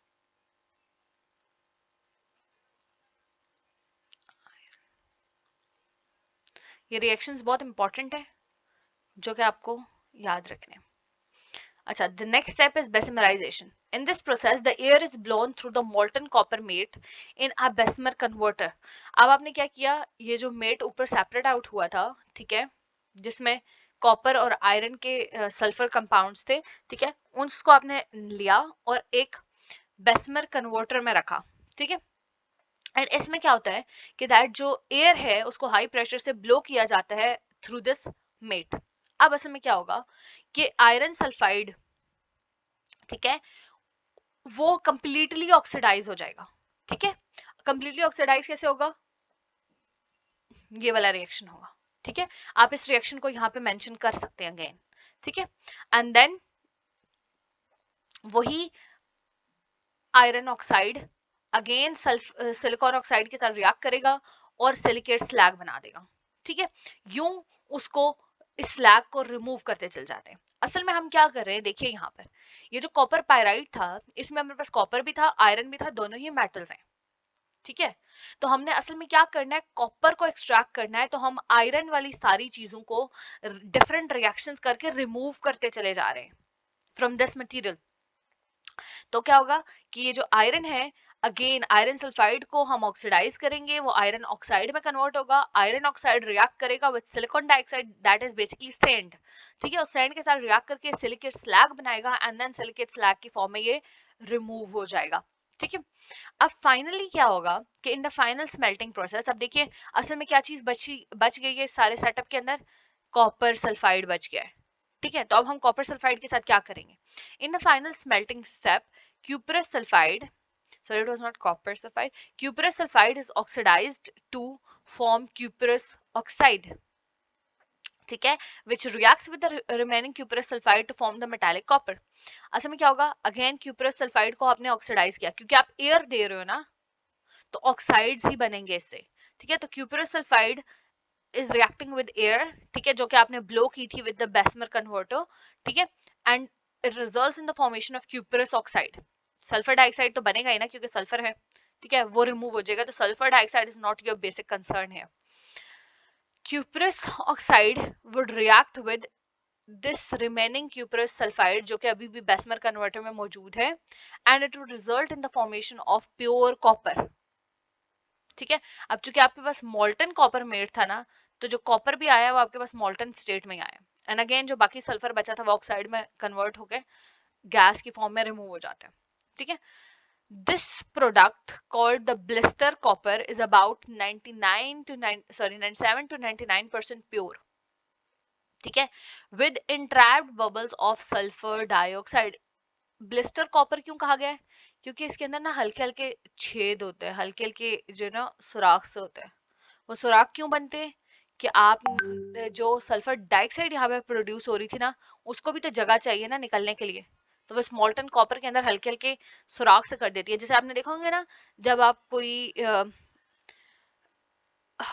ये रिएक्शंस बहुत इंपॉर्टेंट है जो कि आपको याद रखने। अच्छा, the next step is besmerization. In this process, the air is blown through the molten copper mate in a Bessemer converter. अब आपने क्या किया, ये जो मेट ऊपर सेपरेट आउट हुआ था, ठीक है, जिसमें कॉपर और आयरन के सल्फर कंपाउंड्स थे, ठीक है, उसको आपने लिया और एक बेसमर कन्वर्टर में रखा, ठीक है। एंड इसमें क्या होता है कि दैट जो एयर है उसको हाई प्रेशर से ब्लो किया जाता है थ्रू दिस मेट। अब असल में क्या होगा कि आयरन सल्फाइड, ठीक है, वो कंप्लीटली ऑक्सीडाइज हो जाएगा, ठीक है। कंप्लीटली ऑक्सीडाइज कैसे होगा, ये वाला रिएक्शन होगा, ठीक है। आप इस रिएक्शन को यहाँ पे मेंशन कर सकते हैं अगेन, ठीक है। एंड देन वही iron oxide again silicon oxide के साथ रिएक्ट करेगा और सिलिकेट स्लैग बना देगा, ठीक है। यूं उसको इस स्लैग को रिमूव करते चल जाते हैं। असल में हम क्या कर रहे हैं, देखिए यहाँ पर ये जो कॉपर पायराइड था इसमें हमारे पास कॉपर भी था आयरन भी था, दोनों ही मेटल्स हैं, ठीक है। तो हमने असल में क्या करना है, कॉपर को एक्सट्रैक्ट करना है, तो हम आयरन वाली सारी चीजों को डिफरेंट रिएक्शंस करके रिमूव करते चले जा रहे हैं फ्रॉम दिस मटेरियल। तो क्या होगा कि ये जो आयरन है अगेन आयरन सल्फाइड को हम ऑक्सीडाइज करेंगे, वो आयरन ऑक्साइड में कन्वर्ट होगा, आयरन ऑक्साइड रिएक्ट करेगा with silicon dioxide that is basically sand, ठीक है। उस सैंड के साथ रिएक्ट करके सिलिकेट स्लैग बनाएगा एंड देन सिलिकेट स्लैग की फॉर्म में ये रिमूव हो जाएगा, ठीक है। अब फाइनली क्या होगा कि in the final smelting process, अब देखिए असल में क्या चीज बच गई है सारे सेटअप के अंदर, कॉपर सल्फाइड बच गया है। ठीक है, तो अब हम कॉपर सल्फाइड के साथ क्या करेंगे? In the final smelting step, cuprous sulfide, sorry it was not copper sulfide, cuprous sulfide is oxidized to form cuprous oxide, ठीक है, which reacts with the remaining cuprous sulfide to form the metallic copper। असल में क्या होगा, again cuprous sulfide को आपने oxidise किया, क्योंकि आप एयर दे रहे हो ना, तो ऑक्साइड्स ही बनेंगे इससे। ठीक है, तो cuprous sulfide is reacting with air, ठीक है, जो कि आपने ब्लो की थी with the Bessemer converter, ठीक है, and it results in the formation of cuprous oxide। Sulphur dioxide तो बनेगा ही ना, क्योंकि सल्फर है, ठीक है, वो रिमूव हो जाएगा, तो sulphur dioxide is not your basic concern है। cuprous oxide would react with this remaining cuprous sulfide, जो कि अभी भी बेसमर कन्वर्टर में मौजूद है, and it would result in the formation of pure copper। ठीक है, अब चूंकि आपके पास मोल्टन कॉपर मेड था ना, तो जो कॉपर भी आया वो आपके पास मोल्टन स्टेट में आया, एंड अगेन जो बाकी सल्फर बचा था वो ऑक्साइड में कन्वर्ट होकर गैस की फॉर्म में रिमूव हो जाता है। ठीक है, this product called the blister copper is about 97 to 99% pure। ठीक है, with entrapped bubbles of sulfur dioxide। Blister copper क्यों कहा गया है? क्योंकि इसके अंदर ना हल्के हल्के छेद होते हैं, हल्के हल्के जो ना सुराख से होते हैं। वो सुराख क्यों बनते हैं? कि आप जो सल्फर डाइऑक्साइड यहाँ पे प्रोड्यूस हो रही थी ना, उसको भी तो जगह चाहिए ना निकलने के लिए, तो वो स्मॉल्टन कॉपर के अंदर हल्के हल्के सुराख से कर देती है। जैसे आपने देखा होंगे ना, जब आप कोई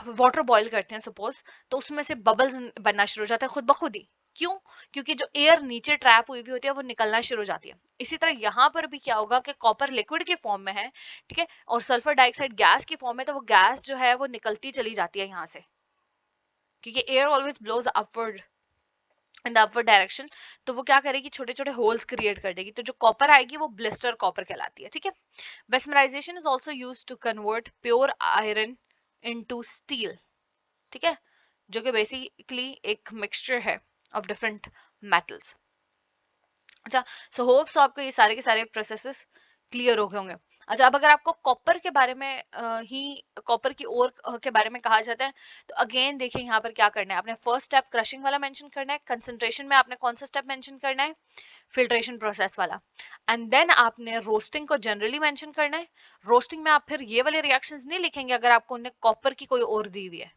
वाटर बॉईल करते हैं सपोज, तो उसमें से बबल्स बनना शुरू हो जाता है खुद ब खुद ही। क्यों? क्योंकि जो एयर नीचे ट्रैप हुई हुई होती है वो निकलना शुरू हो जाती है। इसी तरह यहाँ पर भी क्या होगा कि कॉपर लिक्विड के फॉर्म में है, ठीक है, और सल्फर डाइऑक्साइड गैस की फॉर्म में, तो वो गैस जो है वो निकलती चली जाती है यहाँ से, क्योंकि air always blows upward in the upward direction. तो वो क्या करेगी, छोटे छोटे होल्स क्रिएट कर देगी, तो जो कॉपर आएगी वो ब्लिस्टर कॉपर कहलाती है। ठीक है, bessemerisation is also use to convert pure iron into steel. ठीक है, जो कि बेसिकली एक मिक्सचर है ऑफ डिफरेंट मेटल्स। अच्छा, सो होप्स आपको ये सारे के सारे प्रोसेसेस क्लियर हो गए होंगे। अच्छा, अब अगर आपको कॉपर के बारे में कॉपर की ओर के बारे में कहा जाता है, तो अगेन देखिए यहाँ पर क्या करना है, आपने फर्स्ट स्टेप क्रशिंग वाला मेंशन करना है, कंसंट्रेशन में आपने कौन सा स्टेप मेंशन करना है, फिल्ट्रेशन प्रोसेस वाला, एंड देन आपने रोस्टिंग को जनरली मेंशन करना है। रोस्टिंग में आप फिर ये वाले रिएक्शंस नहीं लिखेंगे अगर आपको उन्हें कॉपर की कोई और दी हुई है,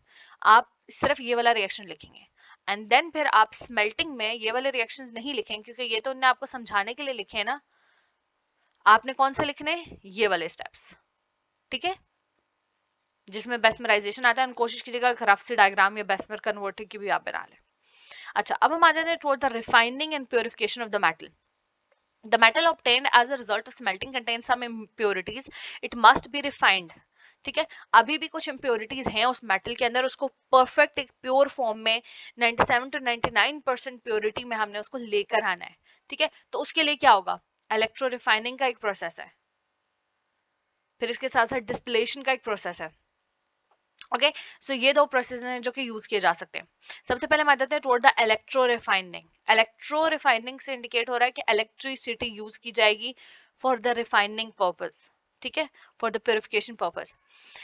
आप सिर्फ ये वाला रिएक्शन लिखेंगे। एंड देन फिर आप स्मेल्टिंग में ये वाले रिएक्शंस नहीं लिखेंगे, क्योंकि ये तो उन्होंने आपको समझाने के लिए लिखे हैं ना, आपने कौन से लिखने, ये वाले स्टेप्स। ठीक है, जिसमें बेस्मराइजेशन आता है, कोशिश कीजिएगा रफ सी डायग्राम या बेस्मर कन्वर्टर की भी आप बना लें। अच्छा, अब हम आ जाते हैं toward the refining and purification of the metal. The metal obtained as a result of smelting contains some impurities. It must be refined। ठीक है, अभी भी कुछ impurities हैं उस मेटल के अंदर, उसको परफेक्ट एक प्योर फॉर्म में 97 to 99% प्योरिटी में हमने उसको लेकर आना है। ठीक है, तो उसके लिए क्या होगा, इलेक्ट्रो रिफाइनिंग का एक प्रोसेस है, फिर इसके साथ साथ डिस्टिलेशन का एक प्रोसेस है। ओके, सो ये दो प्रोसेस हैं जो कि यूज किए जा सकते हैं। सबसे पहले हम आ जाते हैं toward the electro refining. Electro refining से इंडिकेट हो रहा है कि इलेक्ट्रिसिटी यूज की जाएगी फॉर द रिफाइनिंग पर्पस। ठीक है, for the purification purpose.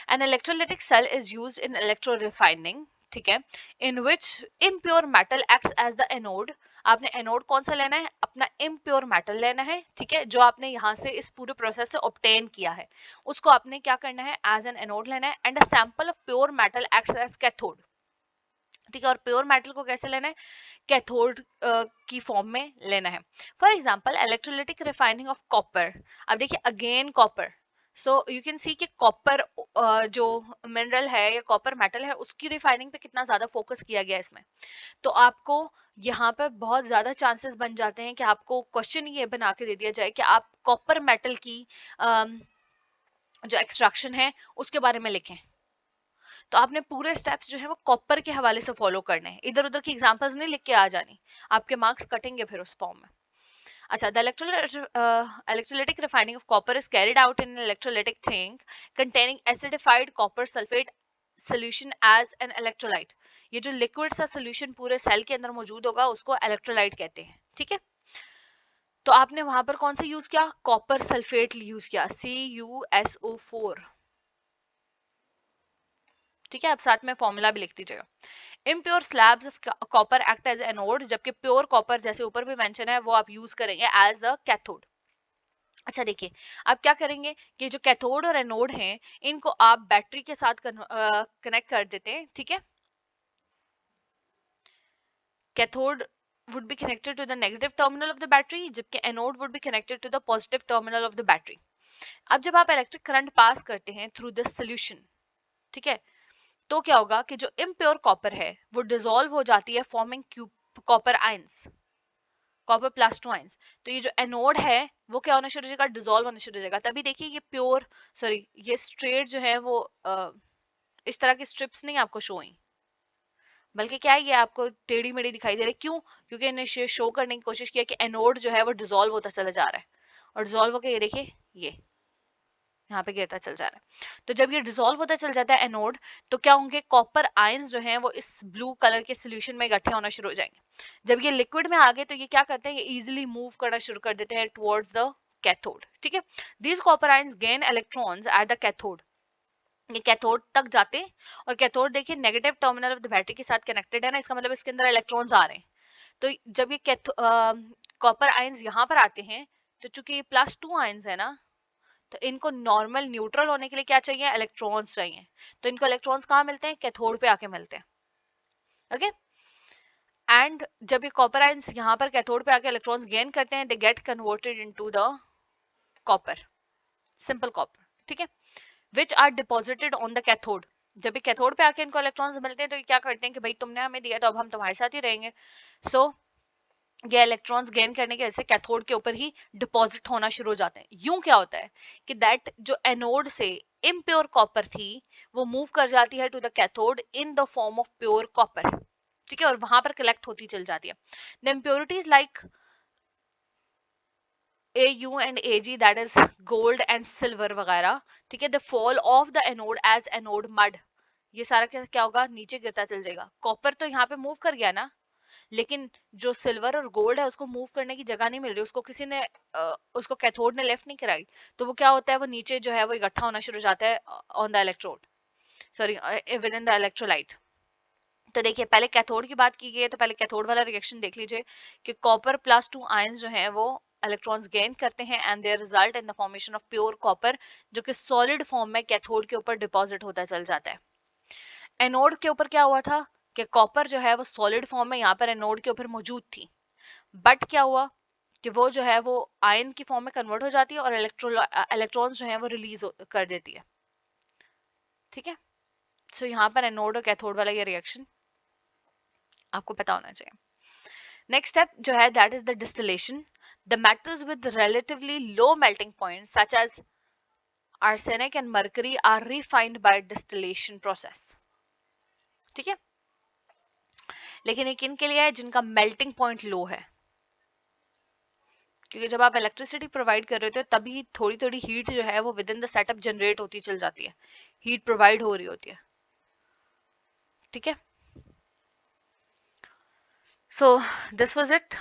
An electrolytic cell is used in electro-refining, ठीक है, in which impure metal acts as the anode। आपने एनोड कौन सा लेना है, अपना इम्प्योर मेटल लेना है, ठीक है, जो आपने यहाँ से इस पूरे प्रोसेस से ऑब्टेन किया है, उसको आपने क्या करना है, एज एन एनोड लेना है, and a sample of pure metal acts as cathode. ठीक है, और प्योर मेटल को कैसे लेना है, कैथोड की फॉर्म में लेना है। For example electrolytic refining of copper. अब देखिए again copper, so you can see कि कॉपर जो मिनरल है या कॉपर मेटल है, उसकी रिफाइनिंग पे कितना ज्यादा फोकस किया गया है इसमें। तो आपको यहाँ पे बहुत ज्यादा चांसेस बन जाते हैं कि आपको क्वेश्चन ये बना के दे दिया जाए कि आप कॉपर मेटल की जो एक्सट्रैक्शन है उसके बारे में लिखें। तो आपने पूरे स्टेप्स जो है वो कॉपर के हवाले से फॉलो करने हैं, इधर उधर की एग्जांपल्स नहीं लिख के आ जानी, आपके मार्क्स कटेंगे फिर उस फॉर्म में। अच्छा, the electrolytic refining of copper is carried out in an electrolytic tank containing acidified copper sulfate solution as an electrolyte। ये जो लिक्विड सा सोल्यूशन पूरे सेल के अंदर मौजूद होगा उसको इलेक्ट्रोलाइट कहते हैं। ठीक है, तो आपने वहां पर कौन सा यूज किया, कॉपर सल्फेट यूज किया, CuSO4। ठीक है, अब साथ में फॉर्मूला भी लिख दीजिएगा। Impure slabs of copper act as anode, जबकि प्योर कॉपर जैसे ऊपर भी मेंशन है वो आप यूज करेंगे एज अ कैथोड। अच्छा देखिए, आप क्या करेंगे कि जो कैथोड और एनोड हैं इनको आप बैटरी के साथ कनेक्ट कर देते हैं। ठीक है, cathode would be connected to the negative terminal of the battery, जबकि anode would be connected to the positive terminal of the battery। अब जब आप इलेक्ट्रिक करंट पास करते हैं थ्रू दिस सोल्यूशन, ठीक है, तो क्या होगा कि जो इम्प्योर कॉपर है वो डिसॉल्व हो जाती है forming copper ions, copper plus 2 ions. तो ये जो एनोड है वो क्या होना शुरू हो जाएगा, डिसॉल्व होना शुरू हो जाएगा। तभी देखिए ये प्योर, सॉरी ये स्ट्रेट जो है वो इस तरह की स्ट्रिप्स नहीं आपको शो हुई, बल्कि क्या है ये आपको टेढ़ी मेढ़ी दिखाई दे रही। क्यों, क्योंकि इन्हें शो करने की कोशिश किया कि एनोड जो है वो डिसॉल्व होता चला जा रहा है, और डिसॉल्व होकर ये देखिए ये यहाँ पे गिरता चल जा रहा है। तो जब ये डिसॉल्व होता चल जाता है एनोड, तो क्या होंगे, कॉपर आयंस जो हैं वो इस ब्लू कलर के सोल्यूशन में इकट्ठे होना शुरू हो जाएंगे। जब ये लिक्विड में आ गए तो ये क्या करते हैं, ये इजीली मूव करना शुरू कर देते हैं टुवर्ड्स द कैथोड। ठीक है, these copper ions gain electrons at the cathode, ये कैथोड तक जाते हैं। और कैथोड देखिए negative terminal of the battery के साथ कनेक्टेड है ना, इसका मतलब इसके अंदर इलेक्ट्रॉन्स आ रहे हैं। तो जब ये कॉपर आयंस यहाँ पर आते हैं, तो चूंकि ये +2 आयंस है ना, तो इनको नॉर्मल न्यूट्रल होने के लिए क्या चाहिए, इलेक्ट्रॉन्स चाहिए। तो इनको इलेक्ट्रॉन्स कहाँ मिलते हैं, कैथोड पे आके मिलते हैं। ओके, एंड जब ये कॉपर आयंस यहाँ पर कैथोड पे आके इलेक्ट्रॉन्स गेन करते हैं, they get converted into the copper, simple copper. ठीक है, which are deposited on the cathode. जब ये कैथोड पे आके इनको इलेक्ट्रॉन्स मिलते हैं तो ये क्या करते हैं कि भाई तुमने हमें दिया तो अब हम तुम्हारे साथ ही रहेंगे। सो ये इलेक्ट्रॉन्स गेन करने की वजह से कैथोड के ऊपर ही डिपॉजिट होना शुरू हो जाते हैं। यूं क्या होता है कि दैट जो एनोड से इम्प्योर कॉपर थी वो मूव कर जाती है to the cathode in the form of pure copper. ठीक है, और वहां पर कलेक्ट होती चल जाती है। The impurities like AU and AG, that is gold and silver वगैरह, ठीक है, the fall of the anode as anode mud. ये सारा क्या होगा, नीचे गिरता चल जाएगा। कॉपर तो यहाँ पे मूव कर गया ना, लेकिन जो सिल्वर और गोल्ड है उसको मूव करने की जगह नहीं मिल रही, उसको किसी ने उसको कैथोड ने लेफ्ट नहीं कराई। तो वो क्या होता है, वो नीचे जो है वो इकट्ठा होना शुरू हो जाता है on the electrode, sorry with in the electrolyte. तो देखिए पहले कैथोड की बात की गई है, तो पहले कैथोड वाला रिएक्शन देख लीजिए कि कॉपर +2 आयंस जो है वो इलेक्ट्रॉन्स गेन करते हैं and there result in the formation of pure copper, जो कि सॉलिड फॉर्म में कैथोड के ऊपर डिपॉजिट होता चल जाता है। एनोड के ऊपर क्या हुआ था कि कॉपर जो है वो सॉलिड फॉर्म में यहाँ पर एनोड के ऊपर मौजूद थी, बट क्या हुआ कि वो जो है वो आयन की फॉर्म में कन्वर्ट हो जाती है और इलेक्ट्रॉन्स जो है वो रिलीज कर देती है। ठीक है, सो यहाँ पर एनोड और कैथोड वाला ये रिएक्शन आपको पता होना चाहिए। नेक्स्ट स्टेप जो है that is the distillation. The metals with relatively low melting point such as arsenic and mercury are refined by distillation process। ठीक है, लेकिन ये किन के लिए है, जिनका मेल्टिंग पॉइंट लो है, क्योंकि जब आप इलेक्ट्रिसिटी प्रोवाइड कर रहे होते हो तभी थोड़ी थोड़ी हीट जो है वो with in the setup generate होती चल जाती है, हीट प्रोवाइड हो रही होती है। ठीक है, सो दिस वाज इट।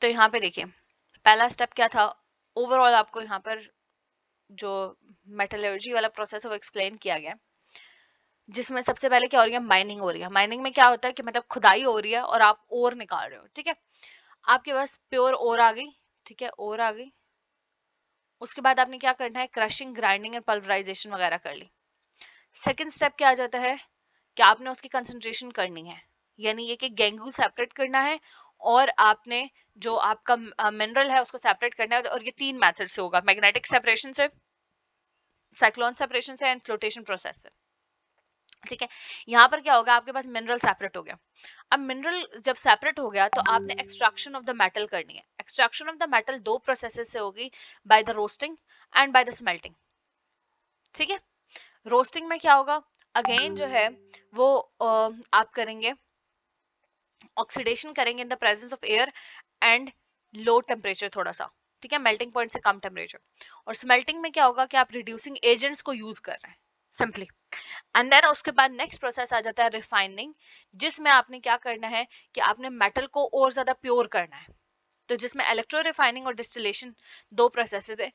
तो यहाँ पे देखिए पहला स्टेप क्या था, ओवरऑल आपको यहाँ पर जो मेटलर्जी वाला प्रोसेस है वो एक्सप्लेन किया गया, जिसमें सबसे पहले क्या हो रही है, माइनिंग हो रही है। माइनिंग में क्या होता है कि मतलब खुदाई हो रही है और आप ओर निकाल रहे हो। ठीक है, आपके पास प्योर ओर आ गई, ठीक है, ओर आ गई। उसके बाद आपने क्या करना है, क्रशिंग, ग्राइंडिंग और पल्वराइजेशन वगैरह कर ली। सेकंड स्टेप क्या आ जाता है कि आपने उसकी कंसंट्रेशन करनी है, यानी ये कि गेंगू सेपरेट करना है और आपने जो आपका मिनरल है उसको सेपरेट करना है। और ये 3 मेथड से होगा, मैग्नेटिक सेपरेशन से, साइक्लोन सेपरेशन से एंड फ्लोटेशन प्रोसेस से। ठीक है, यहाँ पर क्या होगा, आपके पास मिनरल सेपरेट हो गया। अब मिनरल जब सेपरेट हो गया तो आपने एक्सट्रैक्शन ऑफ द मेटल करनी है। Extraction of the metal 2 processes से होगी, by the roasting and by the smelting. ठीक है, रोस्टिंग में क्या होगा, अगेन जो है वो आप करेंगे ऑक्सीडेशन करेंगे इन the presence of air and low temperature थोड़ा सा। ठीक है, मेल्टिंग पॉइंट से कम टेम्परेचर। और स्मेल्टिंग में क्या होगा कि आप रिड्यूसिंग एजेंट्स को यूज कर रहे हैं। सिंपली। एंड देन उसके बाद नेक्स्ट प्रोसेस आ जाता है रिफाइनिंग, जिसमें आपने क्या करना है कि आपने मेटल को और ज्यादा प्योर करना है। तो जिसमें इलेक्ट्रो रिफाइनिंग और डिस्टिलेशन दो प्रोसेसेस है।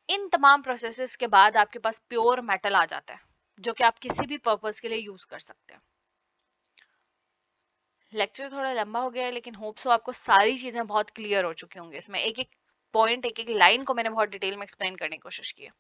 इन तमाम प्रोसेसेस के बाद आपके पास प्योर मेटल आ जाता है, जो कि आप किसी भी पर्पस के लिए यूज कर सकते हैं। लेक्चर थोड़ा लंबा हो गया है, लेकिन होप सो आपको सारी चीजें बहुत क्लियर हो चुकी होंगी। इसमें एक एक पॉइंट, एक एक लाइन को मैंने बहुत डिटेल में एक्सप्लेन करने की कोशिश की है।